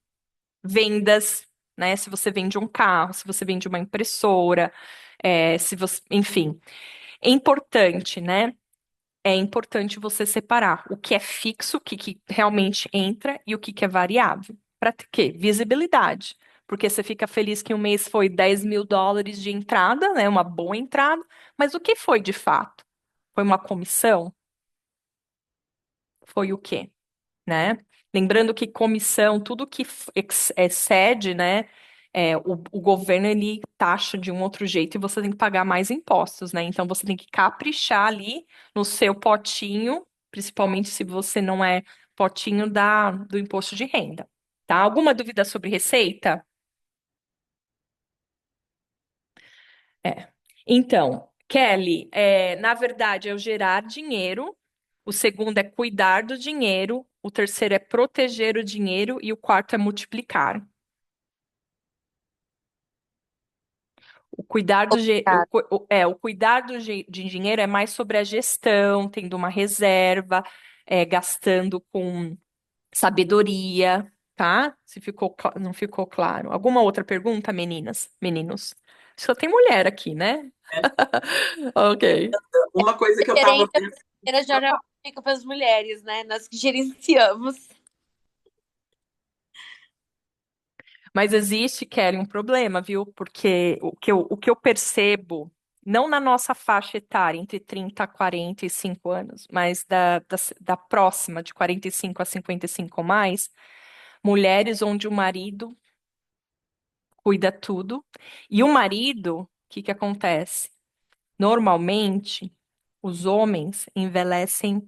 vendas, né? Se você vende um carro, se você vende uma impressora, se você, enfim, é importante, né? É importante você separar o que é fixo, o que realmente entra e o que é variável. Para quê? Visibilidade. Porque você fica feliz que um mês foi US$ 10.000 de entrada, né? Uma boa entrada, mas o que foi de fato? Foi uma comissão? Foi o quê? Né? Lembrando que comissão, tudo que excede, né? O governo ele taxa de um outro jeito e você tem que pagar mais impostos, né? Então você tem que caprichar ali no seu potinho, principalmente se você não é potinho do imposto de renda, tá? Alguma dúvida sobre receita? É. Então, Kelly, na verdade é o gerar dinheiro, o segundo é cuidar do dinheiro, o terceiro é proteger o dinheiro e o quarto é multiplicar. O cuidar do, Obrigada. o cuidar de dinheiro é mais sobre a gestão, tendo uma reserva, gastando com sabedoria, tá? Se ficou, não ficou claro. Alguma outra pergunta, meninas, meninos? Só tem mulher aqui, né? Ok. Uma coisa que eu estava Gerência pensando. financeira já fica para as mulheres, né? Nós que gerenciamos. Mas existe, Kelly, um problema, viu? Porque o que eu percebo, não na nossa faixa etária, entre 30 a 45 anos, mas da próxima, de 45 a 55 ou mais, mulheres onde o marido cuida tudo. E o marido, o que que acontece? Normalmente, os homens envelhecem,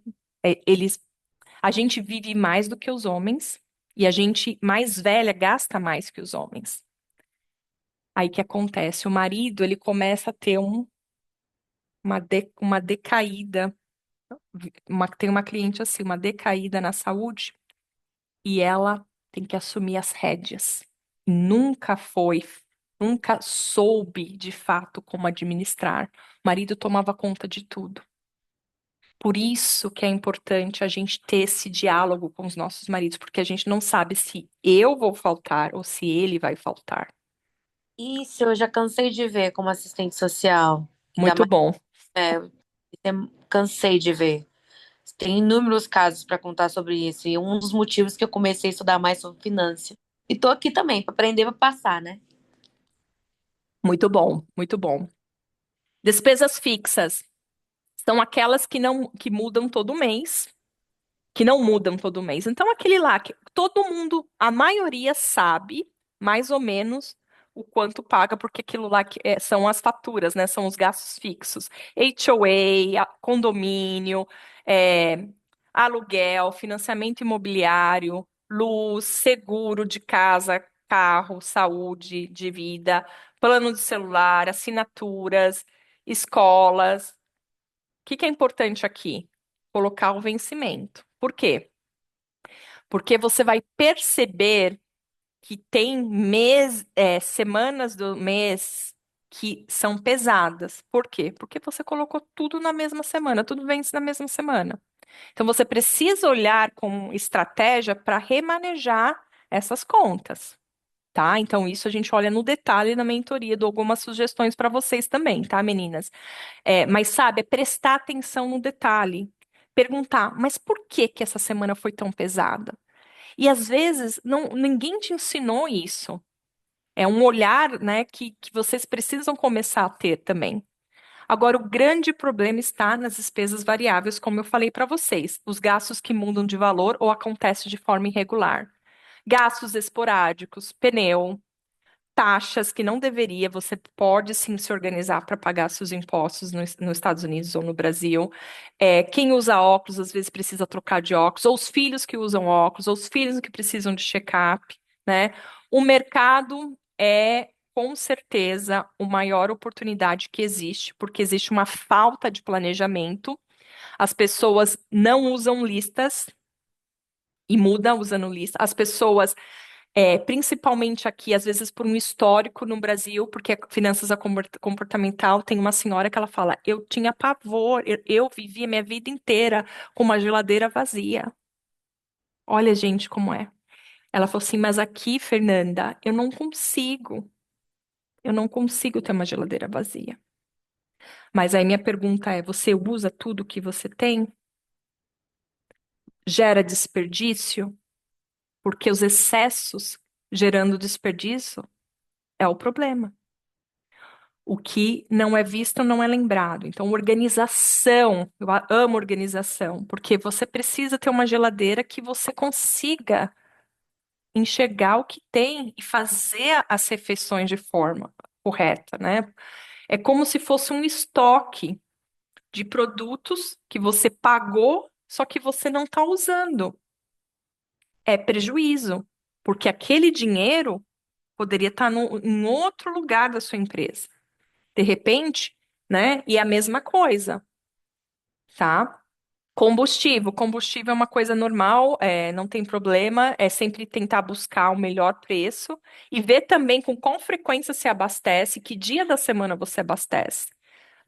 a gente vive mais do que os homens, e a gente mais velha gasta mais que os homens. Aí que acontece? O marido, ele começa a ter uma decaída, tem uma cliente assim, uma decaída na saúde, e ela tem que assumir as rédeas. Nunca soube de fato como administrar. O marido tomava conta de tudo. Por isso que é importante a gente ter esse diálogo com os nossos maridos, porque a gente não sabe se eu vou faltar ou se ele vai faltar. Isso, eu já cansei de ver como assistente social. Ainda Muito mais, bom. é, Cansei de ver. Tem inúmeros casos para contar sobre isso. E um dos motivos que eu comecei a estudar mais sobre finanças. E tô aqui também para aprender para passar, né? Muito bom, muito bom. Despesas fixas são aquelas que mudam todo mês, que não mudam todo mês. Então, aquele lá que todo mundo, a maioria sabe mais ou menos o quanto paga, porque aquilo lá são as faturas, né? São os gastos fixos. HOA, condomínio, é, aluguel, financiamento imobiliário, luz, seguro de casa, carro, saúde, de vida, plano de celular, assinaturas, escolas. O que que é importante aqui? Colocar o vencimento. Por quê? Porque você vai perceber que tem semanas do mês que são pesadas. Por quê? Porque você colocou tudo na mesma semana, tudo vence na mesma semana. Então você precisa olhar com estratégia para remanejar essas contas. Tá? Então, isso a gente olha no detalhe na mentoria, dou algumas sugestões para vocês também, tá, meninas? Mas sabe, é prestar atenção no detalhe. Perguntar, mas por que que essa semana foi tão pesada? E às vezes ninguém te ensinou isso. É um olhar, né, que vocês precisam começar a ter também. Agora, o grande problema está nas despesas variáveis, como eu falei para vocês, os gastos que mudam de valor ou acontecem de forma irregular. Gastos esporádicos, pneu, taxas que não deveria, você pode sim se organizar para pagar seus impostos nos Estados Unidos ou no Brasil. Quem usa óculos às vezes precisa trocar de óculos, ou os filhos que usam óculos, ou os filhos que precisam de check-up, né? O mercado é com certeza a maior oportunidade que existe, porque existe uma falta de planejamento. As pessoas não usam listas e mudam usando lista. As pessoas principalmente aqui, às vezes por um histórico no Brasil, porque a finanças comportamental tem uma senhora que ela fala: eu tinha pavor, eu vivia minha vida inteira com uma geladeira vazia. Olha, gente, como é. Ela falou assim: mas aqui, Fernanda, eu não consigo ter uma geladeira vazia. Mas aí minha pergunta é: você usa tudo que você tem? Gera desperdício? Porque os excessos gerando desperdício é o problema. O que não é visto não é lembrado. Então, organização, eu amo organização, porque você precisa ter uma geladeira que você consiga enxergar o que tem e fazer as refeições de forma correta, né? É como se fosse um estoque de produtos que você pagou, só que você não está usando. É prejuízo, porque aquele dinheiro poderia estar em outro lugar da sua empresa. De repente, né? E é a mesma coisa, tá? Combustível é uma coisa normal, não tem problema, é sempre tentar buscar o melhor preço e ver também com qual frequência se abastece, que dia da semana você abastece.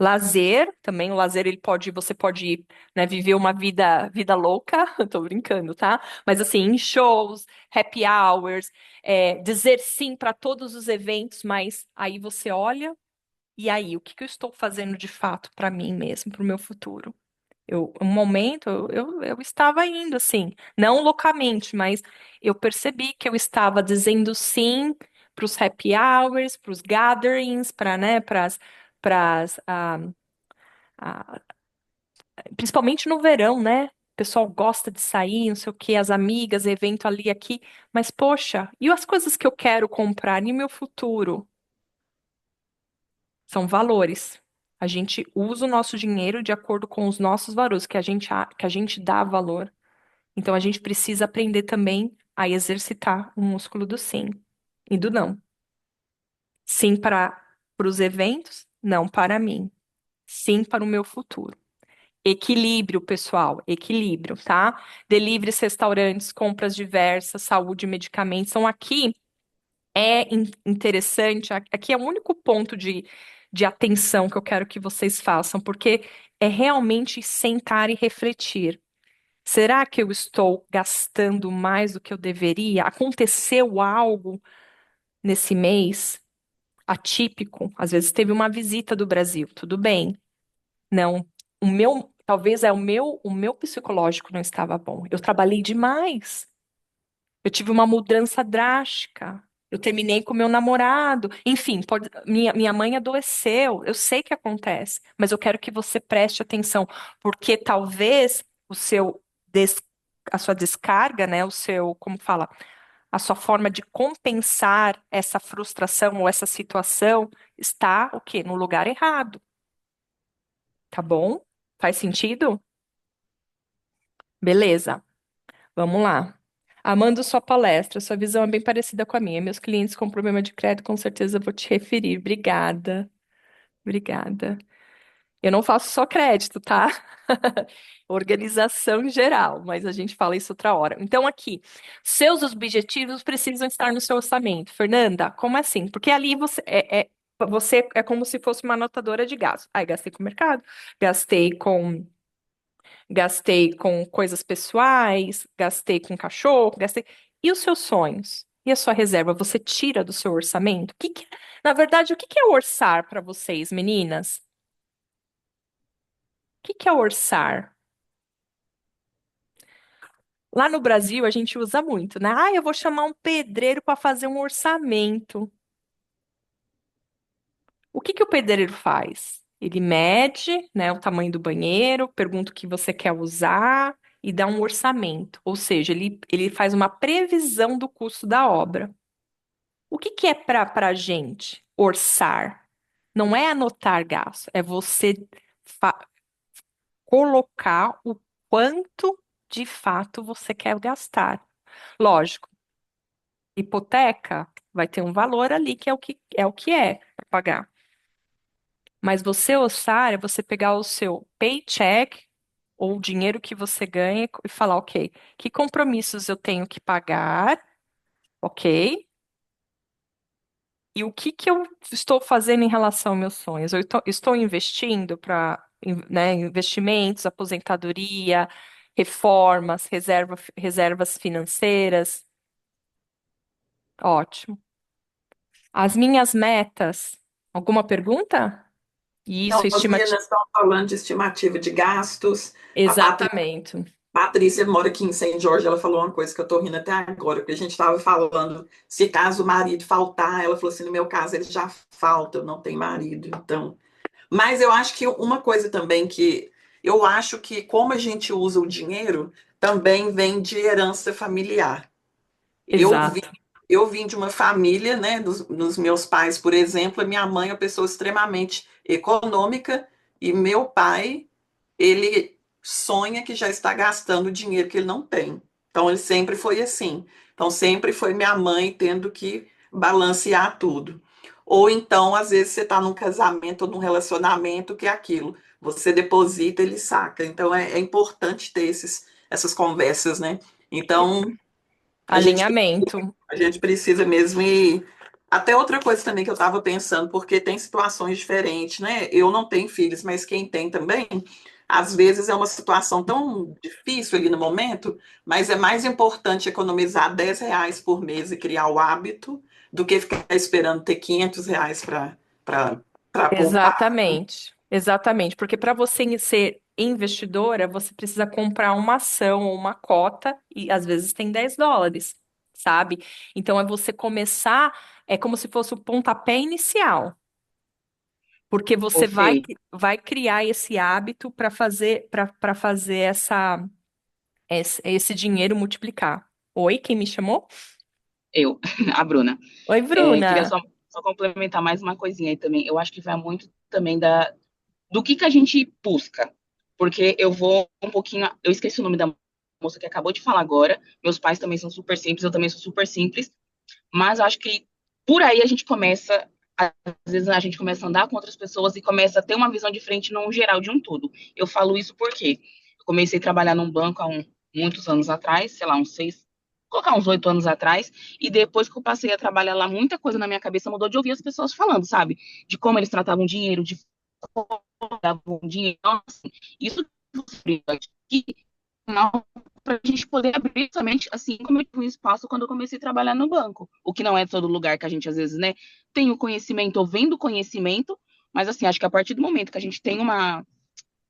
Lazer, também o lazer você pode, né, viver uma vida louca, eu tô brincando, tá? Mas assim, em shows, happy hours, dizer sim para todos os eventos, mas aí você olha. E aí, o que que eu estou fazendo de fato para mim mesmo, para o meu futuro? Um momento, eu estava indo assim, não loucamente, mas eu percebi que eu estava dizendo sim para os happy hours, para os gatherings, para, né, pras, ah, principalmente no verão, né? O pessoal gosta de sair, não sei o quê, as amigas, evento ali e aqui, mas poxa, e as coisas que eu quero comprar e meu futuro? São valores. A gente usa o nosso dinheiro de acordo com os nossos valores, que a gente dá valor. Então a gente precisa aprender também a exercitar o músculo do sim e do não. Sim para os eventos, não para mim. Sim para o meu futuro. Equilíbrio, pessoal, equilíbrio, tá? Deliveries, restaurantes, compras diversas, saúde, medicamentos. São aqui interessante, aqui é o único ponto de atenção que eu quero que vocês façam, porque é realmente sentar e refletir. Será que eu estou gastando mais do que eu deveria? Aconteceu algo nesse mês atípico? Às vezes teve uma visita do Brasil, tudo bem. Não. talvez o meu psicológico não estava bom. Eu trabalhei demais. Eu tive uma mudança drástica. Eu terminei com meu namorado. Enfim, minha mãe adoeceu. Eu sei que acontece, mas eu quero que você preste atenção, porque talvez des- a sua descarga, né, como fala, a sua forma de compensar essa frustração ou essa situação está o quê? No lugar errado, tá bom? Faz sentido? Beleza. Vamos lá. Amando sua palestra, sua visão é bem parecida com a minha. Meus clientes com problema de crédito, com certeza vou te referir. Obrigada, obrigada. Eu não faço só crédito, tá? Organização em geral, mas a gente fala isso outra hora. Então, aqui, seus objetivos precisam estar no seu orçamento. Fernanda, como assim? Porque ali você é como se fosse uma anotadora de gastos. Aí, gastei com o mercado, gastei com Gastei com coisas pessoais, gastei com cachorro, gastei. E os seus sonhos? E a sua reserva? Você tira do seu orçamento? Na verdade, o que é orçar para vocês, meninas? O que é orçar? Lá no Brasil, a gente usa muito, né? Ah, eu vou chamar um pedreiro para fazer um orçamento. O que o pedreiro faz? Ele mede, né, o tamanho do banheiro, pergunta o que você quer usar e dá um orçamento. Ou seja, ele faz uma previsão do custo da obra. O que é para a gente orçar? Não é anotar gasto, é você fa- colocar o quanto de fato você quer gastar. Lógico, hipoteca vai ter um valor ali que é para pagar. Mas você orçar é você pegar o seu paycheck ou o dinheiro que você ganha e falar, ok, que compromissos eu tenho que pagar, ok? E o que eu estou fazendo em relação aos meus sonhos? Eu estou investindo para, né, investimentos, aposentadoria, reformas, reservas financeiras. Ótimo. As minhas metas. Alguma pergunta? Isso, Então, as estimativa. meninas estão falando de estimativa de gastos. A Exatamente. Patrícia mora aqui em Saint George, ela falou uma coisa que eu estou rindo até agora, porque a gente estava falando, se caso o marido faltar, ela falou assim, no meu caso ele já falta, eu não tenho marido, então. Mas eu acho que uma coisa também que eu acho que como a gente usa o dinheiro, também vem de herança familiar. Eu vim, Exato. eu vim de uma família, né, dos meus pais, por exemplo, a minha mãe é uma pessoa extremamente econômica e meu pai, ele sonha que já está gastando dinheiro que ele não tem. Então ele sempre foi assim. Então sempre foi minha mãe tendo que balancear tudo. Ou então, às vezes, você está num casamento ou num relacionamento que é aquilo. Você deposita, ele saca. Então é importante ter essas conversas, né? Então, a gente Alinhamento. a gente precisa mesmo ir. Até outra coisa também que eu estava pensando, porque tem situações diferentes, né? Eu não tenho filhos, mas quem tem também, às vezes é uma situação tão difícil ali no momento, mas é mais importante economizar R$ 10 por mês e criar o hábito do que ficar esperando ter R$ 500 para poupar. Exatamente. Exatamente. Porque para você ser investidora, você precisa comprar uma ação ou uma cota, e às vezes tem US$ 10, sabe? Então é você começar, é como se fosse o pontapé inicial. Porque Ô, você vai, Fê, vai criar esse hábito para fazer esse dinheiro multiplicar. Oi, quem me chamou? eu, a Bruna, Oi, queria Bruna. só complementar mais uma coisinha aí também. Eu acho que vai muito também do que a gente busca. Porque eu vou um pouquinho. Eu esqueci o nome da moça que acabou de falar agora. Meus pais também são super simples, eu também sou super simples. Mas eu acho que por aí a gente começa. Às vezes a gente começa a andar com outras pessoas e começa a ter uma visão diferente num geral de um todo. Eu falo isso porque eu comecei a trabalhar num banco há muitos anos atrás, sei lá, uns 6, colocar uns 8 anos atrás, e depois que eu passei a trabalhar lá, muita coisa na minha cabeça mudou de ouvir as pessoas falando, sabe? De como eles tratavam dinheiro, de como davam dinheiro. Então, assim, isso que para a gente poder abrir somente assim como eu tive um espaço quando eu comecei a trabalhar no banco. O que não é todo lugar que a gente, às vezes, né, tem o conhecimento ou vem do conhecimento, mas assim, acho que a partir do momento que a gente tem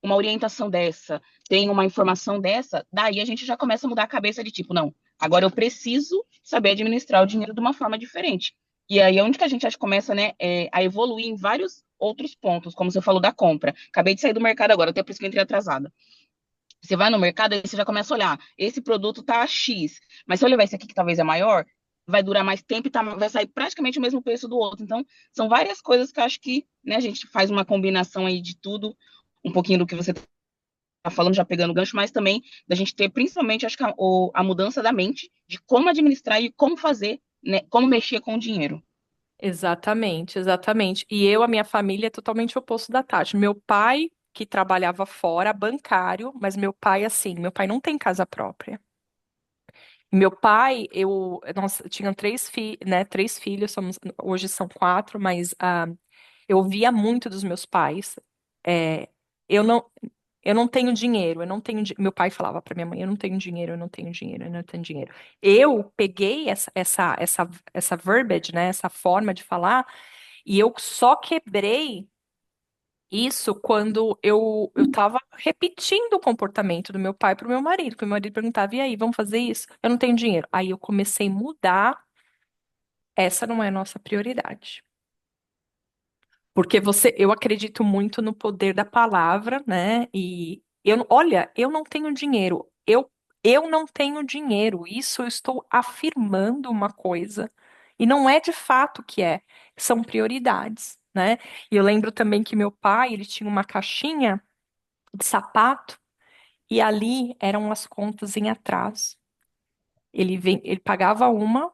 uma orientação dessa, tem uma informação dessa, daí a gente já começa a mudar a cabeça de tipo, não, agora eu preciso saber administrar o dinheiro de uma forma diferente. E aí é onde que a gente acha que começa, né, a evoluir em vários outros pontos, como você falou da compra. Acabei de sair do mercado agora, até por isso que eu entrei atrasada. Você vai no mercado e você já começa a olhar, esse produto tá X, mas se eu levar esse aqui que talvez é maior, vai durar mais tempo e vai sair praticamente o mesmo preço do outro. Então, são várias coisas que eu acho que, né, a gente faz uma combinação aí de tudo, um pouquinho do que você tá falando, já pegando o gancho, mas também da gente ter, principalmente, acho que a mudança da mente, de como administrar e como fazer, né, como mexer com o dinheiro. Exatamente, exatamente. E eu, a minha família, é totalmente oposto da Tati. Meu pai, que trabalhava fora, bancário, mas meu pai, assim, meu pai não tem casa própria. Meu pai, nós tinham três filhos, hoje são quatro, mas eu via muito dos meus pais. É, eu não, eu não tenho dinheiro, eu não tenho. Meu pai falava para minha mãe, eu não tenho dinheiro, eu não tenho dinheiro, eu não tenho dinheiro. Eu peguei essa verbiage, né, essa forma de falar, e eu só quebrei isso quando eu estava repetindo o comportamento do meu pai para o meu marido, que o meu marido perguntava, e aí, vamos fazer isso? Eu não tenho dinheiro. Aí eu comecei a mudar, essa não é a nossa prioridade. Porque eu acredito muito no poder da palavra, né? E olha, eu não tenho dinheiro. Eu não tenho dinheiro. Isso eu estou afirmando uma coisa. E não é de fato que é. São prioridades, né? E eu lembro também que meu pai, ele tinha uma caixinha de sapato e ali eram as contas em atraso. Ele pagava uma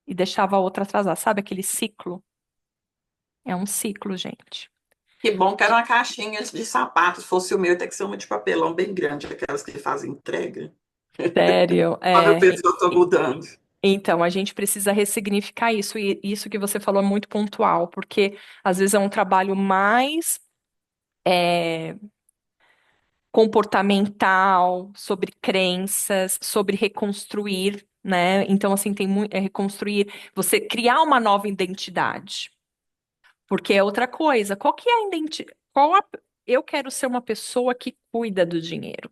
e deixava a outra atrasar. Sabe aquele ciclo? É um ciclo, gente. Que bom que era uma caixinha de sapatos. Se fosse o meu, tem que ser uma de papelão bem grande, aquelas que fazem entrega. Sério, Olha, o pessoal está mudando. Então, a gente precisa ressignificar isso, e isso que você falou é muito pontual, porque às vezes é um trabalho mais é, comportamental, sobre crenças, sobre reconstruir, né? Então, assim, tem muito, reconstruir, você criar uma nova identidade. Porque é outra coisa. Qual que é a identidade? Eu quero ser uma pessoa que cuida do dinheiro,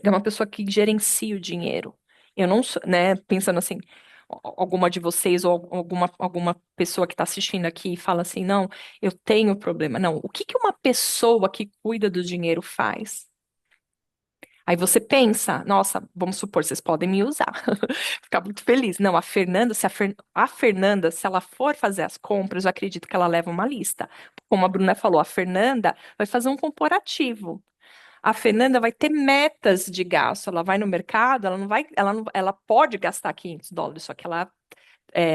é uma pessoa que gerencia o dinheiro. Eu não sou, né, pensando assim, alguma de vocês ou alguma pessoa que está assistindo aqui e fala assim, não, eu tenho problema. Não, o que que uma pessoa que cuida do dinheiro faz? Aí você pensa, nossa, vamos supor, vocês podem me usar. Ficar muito feliz. Não, a Fernanda, a Fernanda, se ela for fazer as compras, eu acredito que ela leva uma lista. Como a Bruna falou, a Fernanda vai fazer um comparativo. A Fernanda vai ter metas de gasto. Ela vai no mercado, ela não vai, ela pode gastar US$ 500, só que ela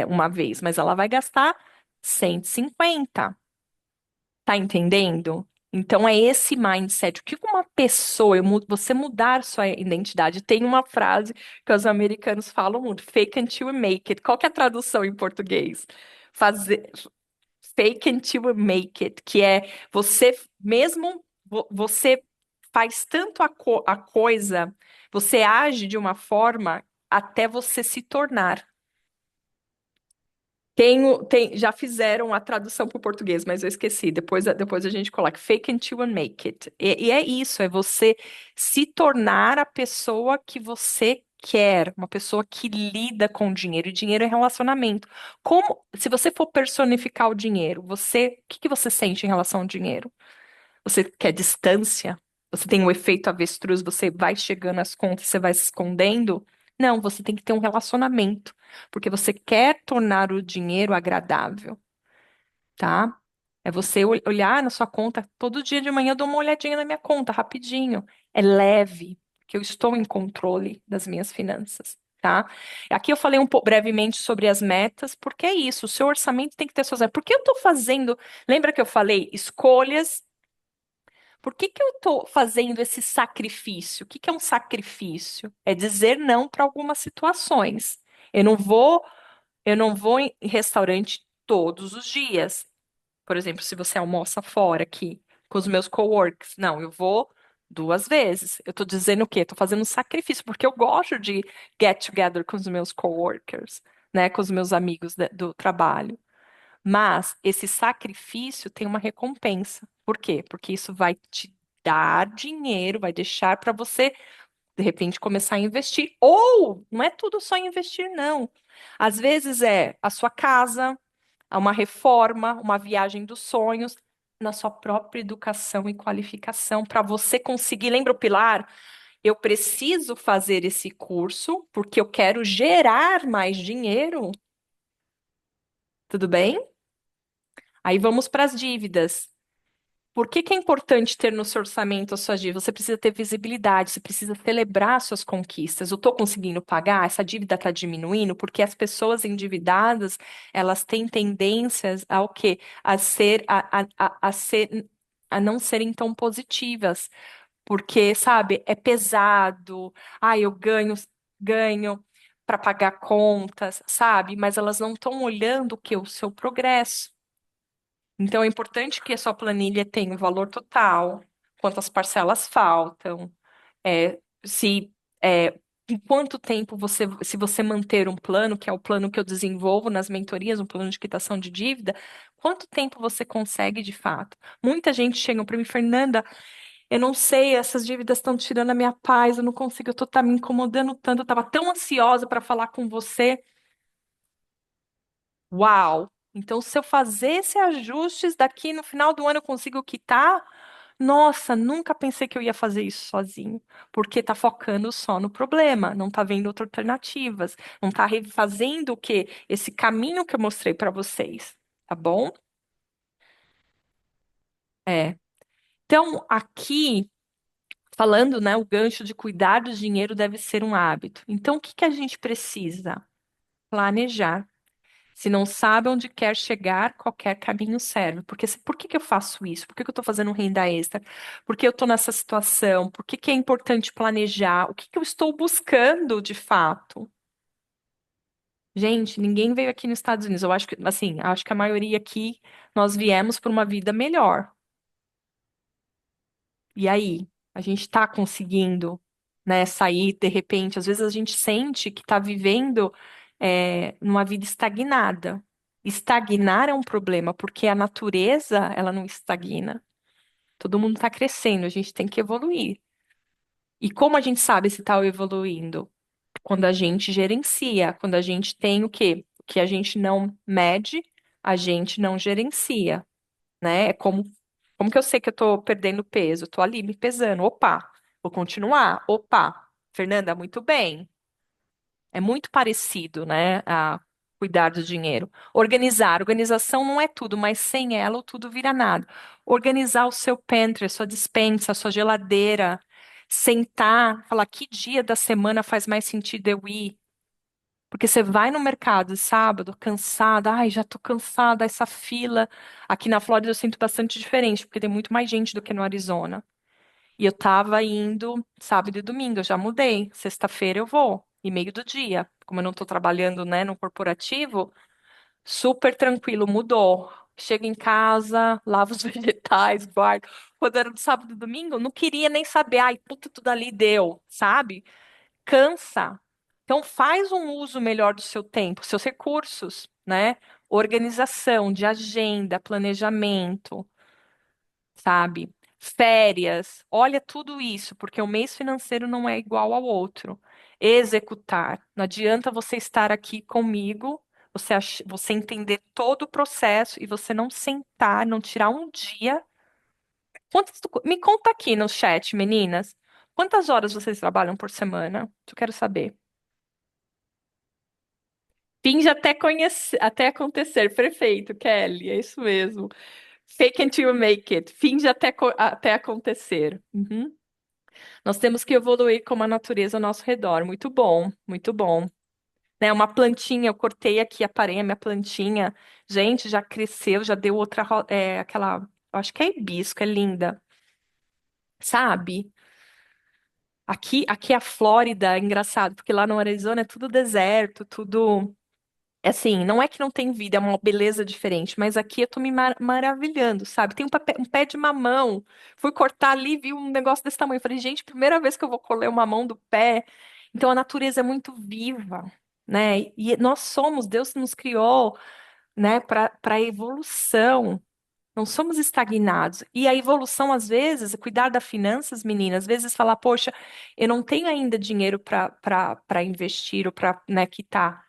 uma vez, mas ela vai gastar 150. Tá entendendo? Então é esse mindset. O que uma pessoa, você mudar sua identidade? Tem uma frase que os americanos falam muito, fake until you make it. Qual que é a tradução em português? Fazer fake until you make it, que é você mesmo, você faz tanto a coisa, você age de uma forma até você se tornar. Já fizeram a tradução para o português, mas eu esqueci. Depois a gente coloca fake until you make it. E é isso, é você se tornar a pessoa que você quer, uma pessoa que lida com dinheiro. E dinheiro é relacionamento. Se você for personificar o dinheiro, o que que você sente em relação ao dinheiro? Você quer distância? Você tem o efeito avestruz, você vai chegando às contas, você vai se escondendo? Não, você tem que ter um relacionamento, porque você quer tornar o dinheiro agradável, tá? É você olhar na sua conta, todo dia de manhã eu dou uma olhadinha na minha conta, rapidinho. É leve, que eu estou em controle das minhas finanças, tá? Aqui eu falei brevemente sobre as metas, porque é isso, o seu orçamento tem que ter suas metas. Por que eu estou fazendo, lembra que eu falei, escolhas. Por que que eu estou fazendo esse sacrifício? O que que é um sacrifício? É dizer não para algumas situações. Eu não vou, eu não vou em restaurante todos os dias. Por exemplo, se você almoça fora aqui com os meus coworkers, não, eu vou 2 vezes. Eu estou dizendo o quê? Estou fazendo um sacrifício porque eu gosto de get together com os meus coworkers, né, com os meus amigos do trabalho. Mas esse sacrifício tem uma recompensa. Por quê? Porque isso vai te dar dinheiro, vai deixar para você, de repente, começar a investir. Ou não é tudo só investir, não. Às vezes é a sua casa, uma reforma, uma viagem dos sonhos, na sua própria educação e qualificação, para você conseguir. Lembra o pilar? Eu preciso fazer esse curso porque eu quero gerar mais dinheiro. Tudo bem? Aí vamos para as dívidas. Por que que é importante ter no seu orçamento as suas dívidas? Você precisa ter visibilidade, você precisa celebrar suas conquistas. Eu estou conseguindo pagar? Essa dívida está diminuindo? Porque as pessoas endividadas, elas têm tendências ao quê? A não serem tão positivas. Porque, sabe, é pesado. Ah, eu ganho para pagar contas, sabe? Mas elas não estão olhando o que? O seu progresso. Então, é importante que a sua planilha tenha o valor total, quantas parcelas faltam, se em quanto tempo se você manter um plano, que é o plano que eu desenvolvo nas mentorias, um plano de quitação de dívida, quanto tempo você consegue de fato? Muita gente chega para mim, Fernanda, eu não sei, essas dívidas estão tirando a minha paz, eu não consigo, tá me incomodando tanto, eu estava tão ansiosa para falar com você. Uau! Então, se eu fazer esses ajustes daqui no final do ano eu consigo quitar, nossa, nunca pensei que eu ia fazer isso sozinho, porque tá focando só no problema, não tá vendo outras alternativas, não tá refazendo o quê? Esse caminho que eu mostrei para vocês, tá bom? É. Então, aqui, falando, né, o gancho de cuidar do dinheiro deve ser um hábito. Então, o que que a gente precisa? Planejar. Se não sabe onde quer chegar, qualquer caminho serve. Porque por que que eu faço isso? Por que que eu estou fazendo renda extra? Por que eu estou nessa situação? Por que que é importante planejar? O que que eu estou buscando de fato? Gente, ninguém veio aqui nos Estados Unidos. Eu acho que, assim, acho que a maioria aqui nós viemos para uma vida melhor. E aí, a gente está conseguindo, né, sair de repente. Às vezes a gente sente que está vivendo numa vida estagnada. Estagnar é um problema, porque a natureza, ela não estagna. Todo mundo está crescendo, a gente tem que evoluir. E como a gente sabe se está evoluindo? Quando a gente gerencia, quando a gente tem o quê? O que a gente não mede, a gente não gerencia, né? É como que eu sei que eu tô perdendo peso? Eu tô ali me pesando. Opa, vou continuar. Opa, Fernanda, muito bem. É muito parecido, né, a cuidar do dinheiro. Organizar. Organização não é tudo, mas sem ela o tudo vira nada. Organizar o seu pantry, a sua despensa, a sua geladeira. Sentar, falar que dia da semana faz mais sentido eu ir. Porque você vai no mercado sábado, cansada, ai, já tô cansada, essa fila. Aqui na Flórida eu sinto bastante diferente, porque tem muito mais gente do que no Arizona. E eu tava indo sábado e domingo, eu já mudei. Sexta-feira eu vou, e meio do dia. Como eu não tô trabalhando, né, no corporativo, super tranquilo, mudou. Chego em casa, lavo os vegetais, guardo. Quando era no sábado e domingo, eu não queria nem saber, ai, puta, tudo ali deu, sabe? Cansa. Então, faz um uso melhor do seu tempo, seus recursos, né? Organização de agenda, planejamento, sabe? Férias, olha tudo isso, porque o mês financeiro não é igual ao outro. Executar. Não adianta você estar aqui comigo, você entender todo o processo e você não sentar, não tirar um dia. Me conta aqui no chat, meninas. Quantas horas vocês trabalham por semana? Eu quero saber. Finge até conhecer, até acontecer. Perfeito, Kelly, é isso mesmo. Fake until you make it. Finge até acontecer. Uhum. Nós temos que evoluir com a natureza ao nosso redor. Muito bom, muito bom. Né, uma plantinha, eu cortei aqui, aparei a minha plantinha. Gente, já cresceu, já deu outra, aquela, eu acho que é hibisco, é linda. Sabe? Aqui é a Flórida, é engraçado, porque lá no Arizona é tudo deserto, tudo. Assim, não é que não tem vida, é uma beleza diferente, mas aqui eu tô me maravilhando, sabe? Tem um pé de mamão. Fui cortar ali, vi um negócio desse tamanho. Falei, gente, primeira vez que eu vou colher o mamão do pé. Então a natureza é muito viva, né? E nós somos, Deus nos criou, né, para evolução. Não somos estagnados. E a evolução, às vezes, é cuidar das finanças, meninas, às vezes falar, poxa, eu não tenho ainda dinheiro para investir ou para, né, quitar.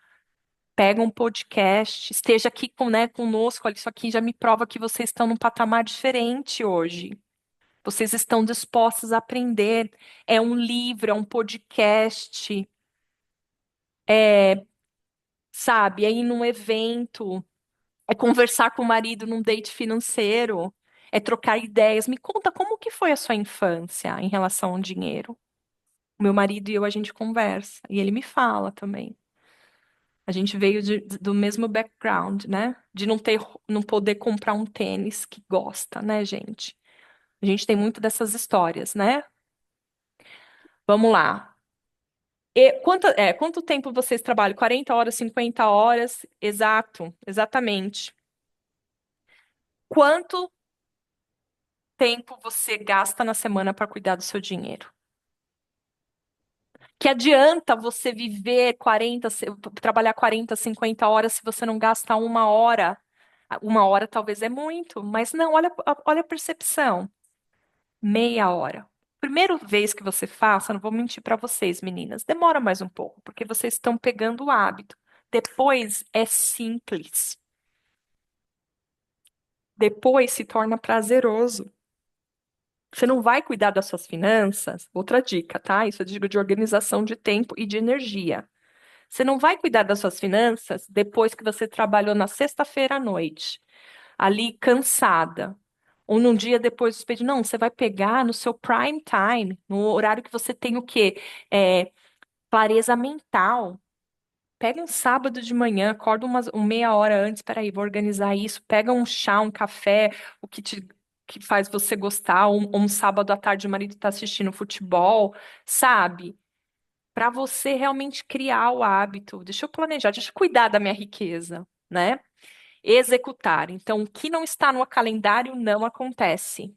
Pega um podcast, esteja aqui com, né, conosco, olha, isso aqui já me prova que vocês estão num patamar diferente hoje. Vocês estão dispostos a aprender. É um livro, é um podcast, sabe? É ir num evento, é conversar com o marido num date financeiro, é trocar ideias. Me conta como que foi a sua infância em relação ao dinheiro. O meu marido e eu, a gente conversa, e ele me fala também. A gente veio do mesmo background, né? De não poder comprar um tênis que gosta, né, gente? A gente tem muito dessas histórias, né? Vamos lá. Quanto tempo vocês trabalham? 40 horas, 50 horas? Exato, exatamente. Quanto tempo você gasta na semana para cuidar do seu dinheiro? Que adianta você viver 40, trabalhar 40, 50 horas se você não gasta uma hora? Uma hora talvez é muito, mas não, olha a percepção. Meia hora. Primeira vez que você faça, não vou mentir para vocês, meninas, demora mais um pouco, porque vocês estão pegando o hábito. Depois é simples. Depois se torna prazeroso. Você não vai cuidar das suas finanças? Outra dica, tá? Isso eu digo de organização de tempo e de energia. Você não vai cuidar das suas finanças depois que você trabalhou na sexta-feira à noite, ali cansada. Ou num dia depois do expediente. Não, você vai pegar no seu prime time, no horário que você tem o quê? Clareza mental. Pega um sábado de manhã, acorda uma meia hora antes, peraí, vou organizar isso. Pega um chá, um café, que faz você gostar. Ou um sábado à tarde o marido está assistindo futebol, sabe? Para você realmente criar o hábito. Deixa eu planejar, deixa eu cuidar da minha riqueza, né? Executar. Então, o que não está no calendário não acontece.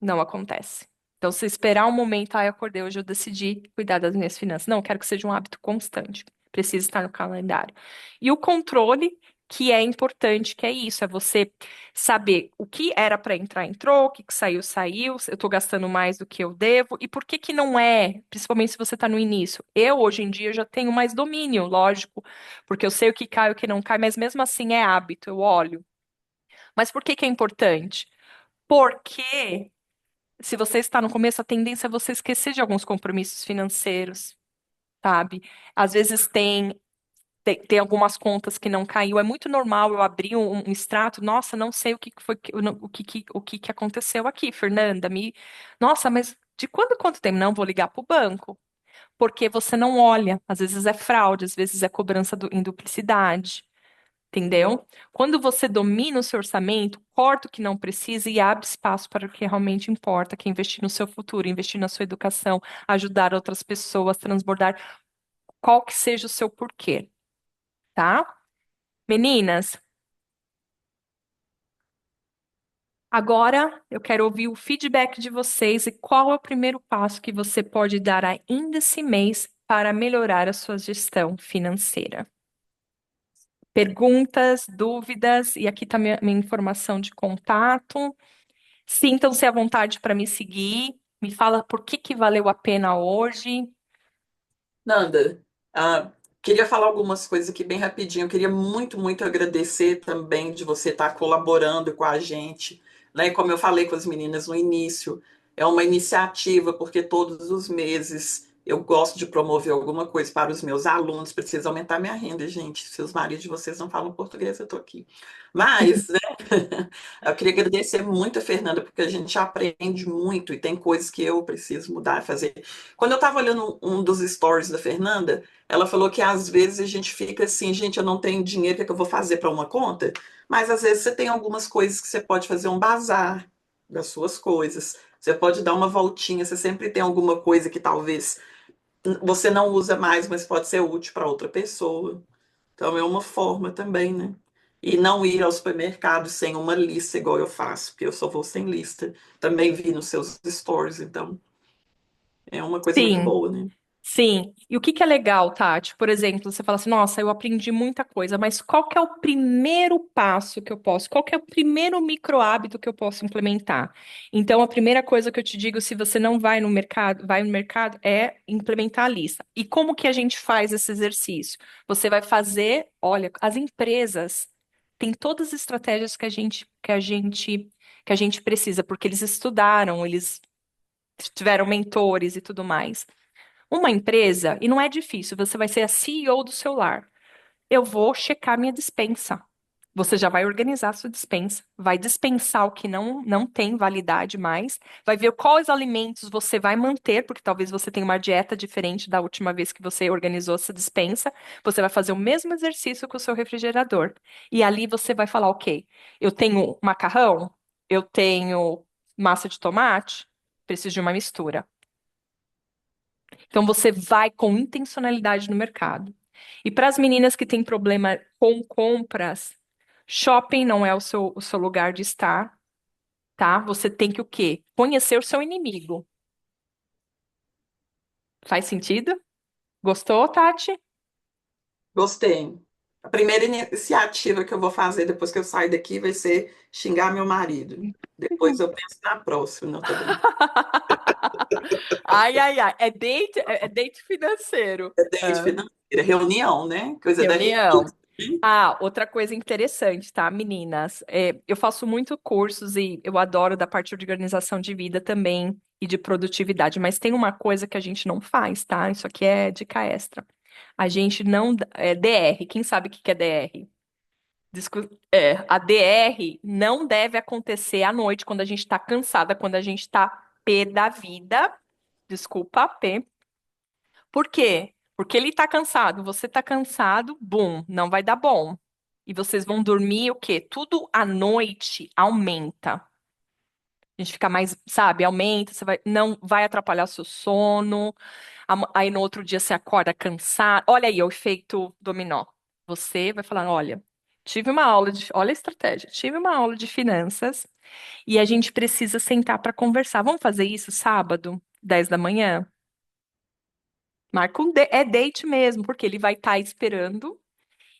Não acontece. Então, se esperar um momento, eu acordei hoje, eu decidi cuidar das minhas finanças. Não, eu quero que seja um hábito constante. Precisa estar no calendário. E o controle, que é importante, que é isso, é você saber o que era para entrar, entrou, o que saiu, saiu, eu estou gastando mais do que eu devo, e por que que não é, principalmente se você está no início. Eu, hoje em dia, já tenho mais domínio, lógico, porque eu sei o que cai e o que não cai, mas mesmo assim é hábito, eu olho. Mas por que que é importante? Porque se você está no começo, a tendência é você esquecer de alguns compromissos financeiros, sabe? Às vezes tem algumas contas que não caiu. É muito normal eu abrir um extrato. Nossa, não sei o que foi, o que que aconteceu aqui, Fernanda. Nossa, mas de quando a quanto tempo? Não, vou ligar para o banco. Porque você não olha. Às vezes é fraude, às vezes é cobrança em duplicidade. Entendeu? Quando você domina o seu orçamento, corta o que não precisa e abre espaço para o que realmente importa, que é investir no seu futuro, investir na sua educação, ajudar outras pessoas, transbordar, qual que seja o seu porquê, tá? Meninas, agora eu quero ouvir o feedback de vocês e qual é o primeiro passo que você pode dar ainda esse mês para melhorar a sua gestão financeira. Perguntas, dúvidas, e aqui está minha informação de contato. Sintam-se à vontade para me seguir. Me fala por que que valeu a pena hoje. Nanda, ah, queria falar algumas coisas aqui bem rapidinho. Eu queria muito, muito agradecer também de você estar colaborando com a gente, né? Como eu falei com as meninas no início, é uma iniciativa porque todos os meses eu gosto de promover alguma coisa para os meus alunos. Preciso aumentar minha renda, gente. Se os maridos de vocês não falam português, eu estou aqui. Mas, né, eu queria agradecer muito a Fernanda, porque a gente aprende muito e tem coisas que eu preciso mudar, fazer. Quando eu estava olhando um dos stories da Fernanda, ela falou que às vezes a gente fica assim, gente, eu não tenho dinheiro, o que é que eu vou fazer para uma conta? Mas às vezes você tem algumas coisas que você pode fazer um bazar das suas coisas. Você pode dar uma voltinha, você sempre tem alguma coisa que talvez você não usa mais, mas pode ser útil para outra pessoa. Então é uma forma também, né? E não ir ao supermercado sem uma lista igual eu faço, porque eu só vou sem lista. Também vi nos seus stories, então é uma coisa muito Sim, boa, né? Sim, e o que que é legal, Tati? Por exemplo, você fala assim, nossa, eu aprendi muita coisa, mas qual que é o primeiro passo que eu posso, qual que é o primeiro micro hábito que eu posso implementar? Então, a primeira coisa que eu te digo, se você não vai no mercado, vai no mercado, é implementar a lista. E como que a gente faz esse exercício? Você vai fazer, olha, as empresas têm todas as estratégias que a gente precisa, porque eles estudaram, eles tiveram mentores e tudo mais. Uma empresa, e não é difícil, você vai ser a CEO do seu lar. Eu vou checar minha despensa. Você já vai organizar a sua despensa, vai dispensar o que não tem validade mais, vai ver quais alimentos você vai manter, porque talvez você tenha uma dieta diferente da última vez que você organizou essa despensa. Você vai fazer o mesmo exercício com o seu refrigerador. E ali você vai falar, ok, eu tenho macarrão, eu tenho massa de tomate, preciso de uma mistura. Então você vai com intencionalidade no mercado. E para as meninas que têm problema com compras, shopping não é o seu lugar de estar, tá? Você tem que o quê? Conhecer o seu inimigo. Faz sentido? Gostou, Tati? Gostei. A primeira iniciativa que eu vou fazer depois que eu sair daqui vai ser xingar meu marido. Depois eu penso na próxima, não tô brincando. Ai, ai, ai. É date financeiro. É date financeira, reunião, né? Coisa da Reunião. indústria. Ah, outra coisa interessante, tá, meninas? Eu faço muito cursos e eu adoro da parte de organização de vida também e de produtividade, mas tem uma coisa que a gente não faz, tá? Isso aqui é dica extra. A gente não. DR, quem sabe o que que é DR? A DR não deve acontecer à noite, quando a gente tá cansada, quando a gente tá pé da vida. Desculpa, pé. Por quê? Porque ele tá cansado, você tá cansado, bum, não vai dar bom. E vocês vão dormir o quê? Tudo à noite aumenta. A gente fica mais, sabe, aumenta, você vai, não vai atrapalhar seu sono. Aí no outro dia você acorda cansado. Olha aí, o efeito dominó. Você vai falar, olha, olha a estratégia. Tive uma aula de finanças e a gente precisa sentar para conversar. Vamos fazer isso sábado, 10 da manhã? Marca é date mesmo, porque ele vai estar esperando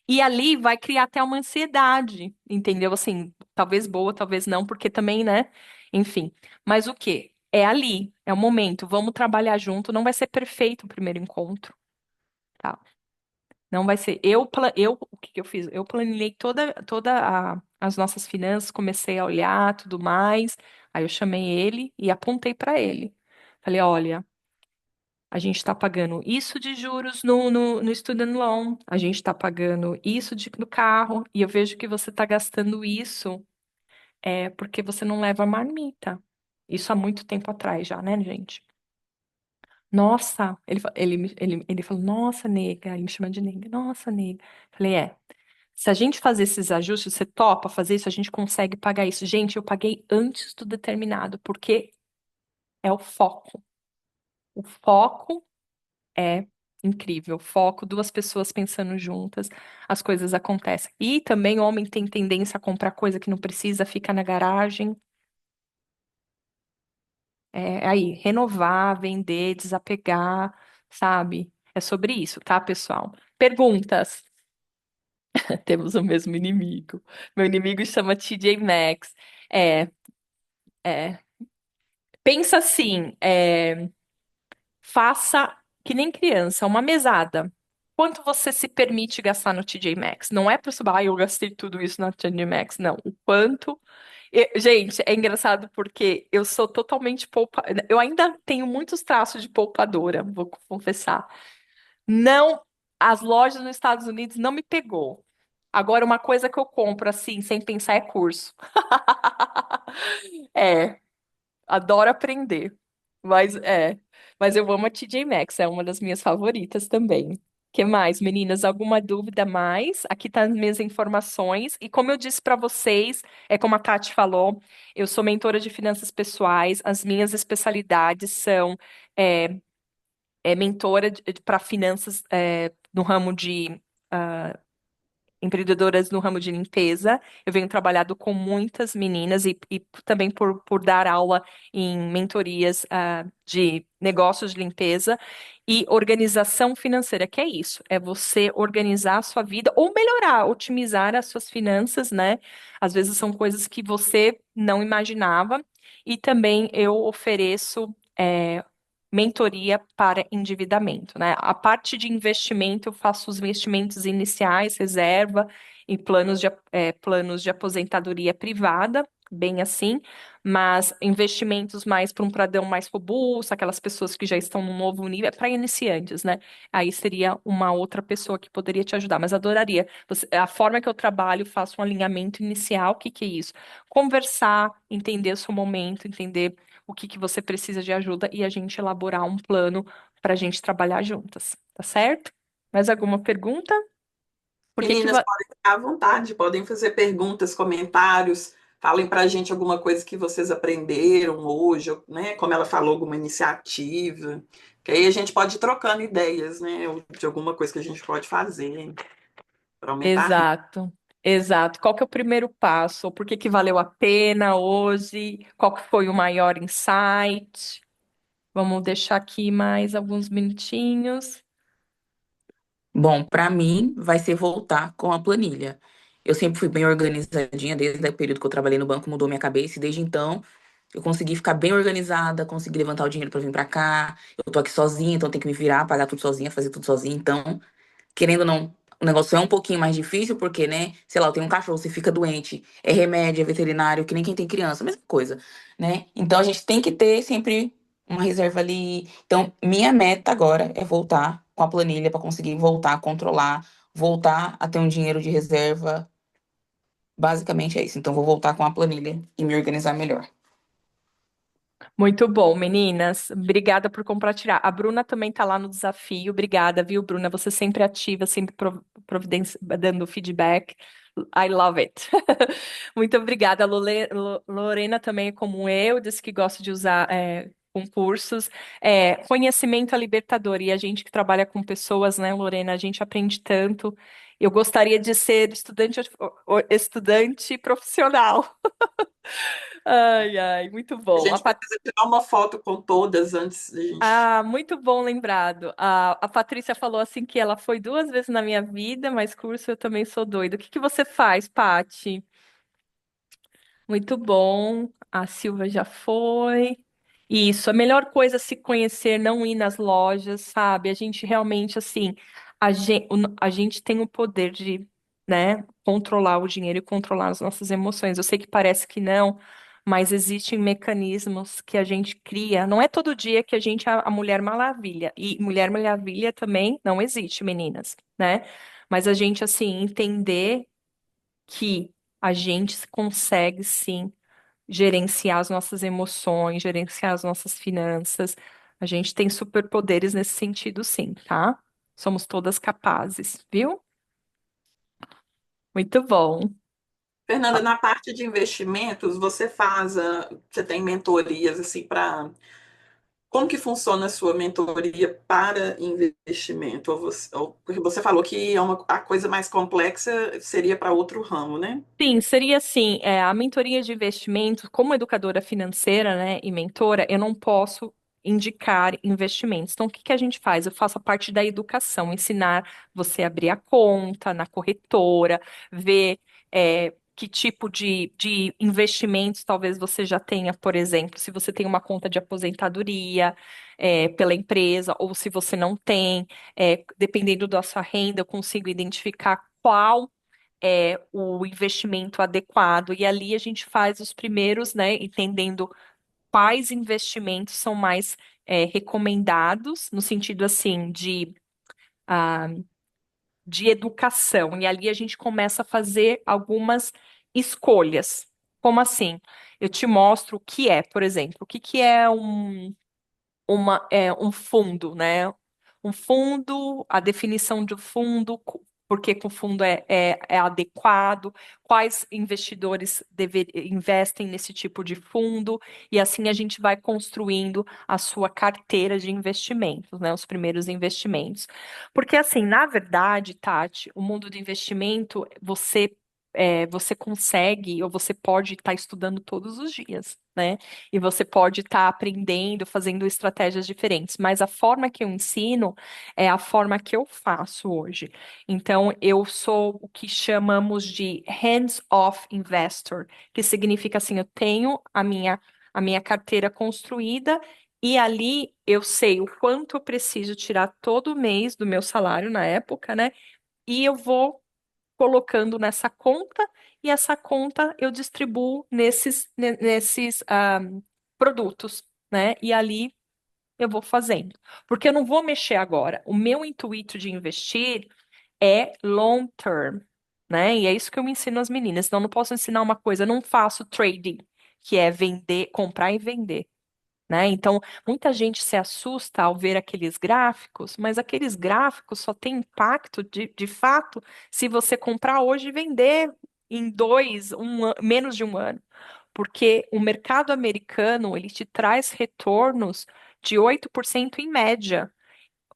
e ali vai criar até uma ansiedade, entendeu? Assim, talvez boa, talvez não, porque também, né? Enfim. Mas o quê? É ali, é o momento. Vamos trabalhar junto. Não vai ser perfeito o primeiro encontro, tá? Não vai ser. O que que eu fiz? Eu planejei as nossas finanças, comecei a olhar tudo mais. Aí eu chamei ele e apontei para ele. Falei, olha. A gente está pagando isso de juros no student loan, a gente está pagando isso no carro, e eu vejo que você está gastando isso porque você não leva marmita. Isso há muito tempo atrás já, né, gente? Nossa, ele falou, nossa, nega, ele me chama de nega, nossa, nega. Falei, se a gente fazer esses ajustes, você topa fazer isso, a gente consegue pagar isso. Gente, eu paguei antes do determinado, porque é o foco. O foco é incrível. Foco, duas pessoas pensando juntas, as coisas acontecem. E também o homem tem tendência a comprar coisa que não precisa, fica na garagem. Aí, renovar, vender, desapegar, sabe? É sobre isso, tá, pessoal? Perguntas. Temos o mesmo inimigo. Meu inimigo chama TJ Maxx. É, é. Pensa assim, faça que nem criança, uma mesada. Quanto você se permite gastar no TJ Maxx? Não é para você, eu gastei tudo isso na TJ Maxx, não. O quanto. Gente, é engraçado porque eu sou totalmente Eu ainda tenho muitos traços de poupadora, vou confessar. Não, as lojas nos Estados Unidos não me pegou. Agora, uma coisa que eu compro assim, sem pensar, é curso. É. Adoro aprender. Mas mas eu amo a TJ Maxx, é uma das minhas favoritas também. Que mais, meninas? Alguma dúvida mais? Aqui tá as minhas informações. E como eu disse para vocês, como a Tati falou, eu sou mentora de finanças pessoais. As minhas especialidades são é, mentora para finanças no ramo de empreendedoras no ramo de limpeza. Eu venho trabalhado com muitas meninas e também por dar aula em mentorias, de negócios de limpeza e organização financeira, que é isso, é você organizar a sua vida ou melhorar, otimizar as suas finanças, né? Às vezes são coisas que você não imaginava. E também eu ofereço mentoria para endividamento, né? A parte de investimento, eu faço os investimentos iniciais, reserva e planos de aposentadoria privada, bem assim, mas investimentos mais para um pradão mais robusto, aquelas pessoas que já estão num novo nível, é para iniciantes, né? Aí seria uma outra pessoa que poderia te ajudar, mas adoraria. A forma que eu trabalho, faço um alinhamento inicial, o que que é isso? Conversar, entender o seu momento, entender o que que você precisa de ajuda e a gente elaborar um plano para a gente trabalhar juntas, tá certo? Mais alguma pergunta? Por que que Meninas, podem ficar à vontade, podem fazer perguntas, comentários, falem para a gente alguma coisa que vocês aprenderam hoje, né? Como ela falou, alguma iniciativa, que aí a gente pode ir trocando ideias, né? Ou de alguma coisa que a gente pode fazer para aumentar a renda. Exato, exato. Qual que é o primeiro passo? Por que que valeu a pena hoje? Qual que foi o maior insight? Vamos deixar aqui mais alguns minutinhos. Bom, para mim vai ser voltar com a planilha. Eu sempre fui bem organizadinha, desde o período que eu trabalhei no banco mudou minha cabeça e desde então eu consegui ficar bem organizada, consegui levantar o dinheiro para vir para cá. Eu tô aqui sozinha, então tenho que me virar, pagar tudo sozinha, fazer tudo sozinha. Então, querendo ou não, o negócio é um pouquinho mais difícil porque, né, sei lá, eu tenho um cachorro, você fica doente, é remédio, é veterinário, que nem quem tem criança, mesma coisa, né? Então a gente tem que ter sempre uma reserva ali. Então, minha meta agora é voltar com a planilha para conseguir voltar a controlar, voltar a ter um dinheiro de reserva. Basicamente é isso. Então, vou voltar com a planilha e me organizar melhor. Muito bom, meninas. Obrigada por compartilhar. A Bruna também está lá no desafio. Obrigada, viu, Bruna? Você sempre ativa, sempre dando feedback. I love it. Muito obrigada. A Lorena também é como eu, disse que gosta de usar concursos. Conhecimento é libertador. E a gente que trabalha com pessoas, né, Lorena, a gente aprende tanto. Eu gostaria de ser estudante profissional. Ai, ai, muito A bom. gente precisa tirar uma foto com todas antes de a gente. Muito bom lembrado. A Patrícia falou assim que ela foi 2 vezes na minha vida, mas curso eu também sou doida. O que que você faz, Pati? Muito bom. A Silva já foi. Isso, a melhor coisa é se conhecer, não ir nas lojas, sabe? A gente realmente, assim, a gente tem o poder de, né, controlar o dinheiro e controlar as nossas emoções. Eu sei que parece que não, mas existem mecanismos que a gente cria. Não é todo dia que a gente é a Mulher Maravilha. E Mulher Maravilha também não existe, meninas, né? Mas a gente, assim, entender que a gente consegue sim gerenciar as nossas emoções, gerenciar as nossas finanças. A gente tem superpoderes nesse sentido, sim, tá? Somos todas capazes, viu? Muito bom. Fernanda, na parte de investimentos, você tem mentorias assim para como que funciona a sua mentoria para investimento? Porque você falou que a coisa mais complexa seria para outro ramo, né? Sim, seria assim, a mentoria de investimentos, como educadora financeira, né, e mentora, eu não posso indicar investimentos. Então, o que que a gente faz? Eu faço a parte da educação, ensinar você a abrir a conta na corretora, ver que tipo de investimentos talvez você já tenha, por exemplo, se você tem uma conta de aposentadoria pela empresa, ou se você não tem, dependendo da sua renda, eu consigo identificar qual o investimento adequado. E ali a gente faz os primeiros, né, entendendo quais investimentos são mais recomendados, no sentido assim ah, de educação. E ali a gente começa a fazer algumas escolhas. Como assim? Eu te mostro o que é, por exemplo, o que que é um fundo, né? Um fundo, a definição de fundo, Por que que o fundo é adequado, quais investidores investem nesse tipo de fundo, e assim a gente vai construindo a sua carteira de investimentos, né? Os primeiros investimentos. Porque, assim, na verdade, Tati, o mundo do investimento, você consegue, ou você pode estar estudando todos os dias, né? E você pode estar aprendendo, fazendo estratégias diferentes, mas a forma que eu ensino é a forma que eu faço hoje. Então, eu sou o que chamamos de hands-off investor, que significa assim, eu tenho a minha carteira construída e ali eu sei o quanto eu preciso tirar todo mês do meu salário na época, né? E eu vou colocando nessa conta e essa conta eu distribuo nesses produtos, né? E ali eu vou fazendo. Porque eu não vou mexer agora. O meu intuito de investir é long term, né? E é isso que eu me ensino às meninas. Então, eu não posso ensinar uma coisa, eu não faço trading, que é vender, comprar e vender, né? Então, muita gente se assusta ao ver aqueles gráficos, mas aqueles gráficos só têm impacto de fato se você comprar hoje e vender em menos de um ano. Porque o mercado americano, ele te traz retornos de 8% em média.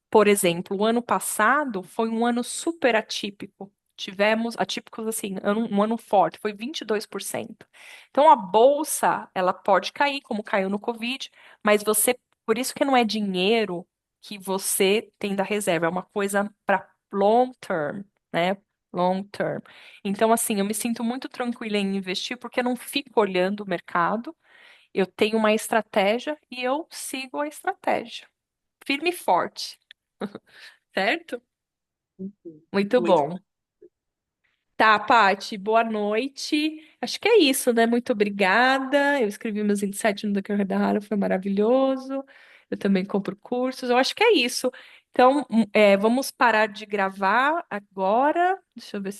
Por exemplo, o ano passado foi um ano super atípico. Tivemos atípicos assim, um ano forte, foi 22%. Então a bolsa, ela pode cair, como caiu no Covid, mas por isso que não é dinheiro que você tem da reserva, é uma coisa para long term, né? Long term. Então, assim, eu me sinto muito tranquila em investir porque eu não fico olhando o mercado, eu tenho uma estratégia e eu sigo a estratégia. Firme e forte. Certo? Muito Muito. bom. Tá, Paty, boa noite. Acho que é isso, né? Muito obrigada. Eu escrevi meus 27 no Dr. Hara, foi maravilhoso. Eu também compro cursos. Eu acho que é isso. Então, vamos parar de gravar agora. Deixa eu ver se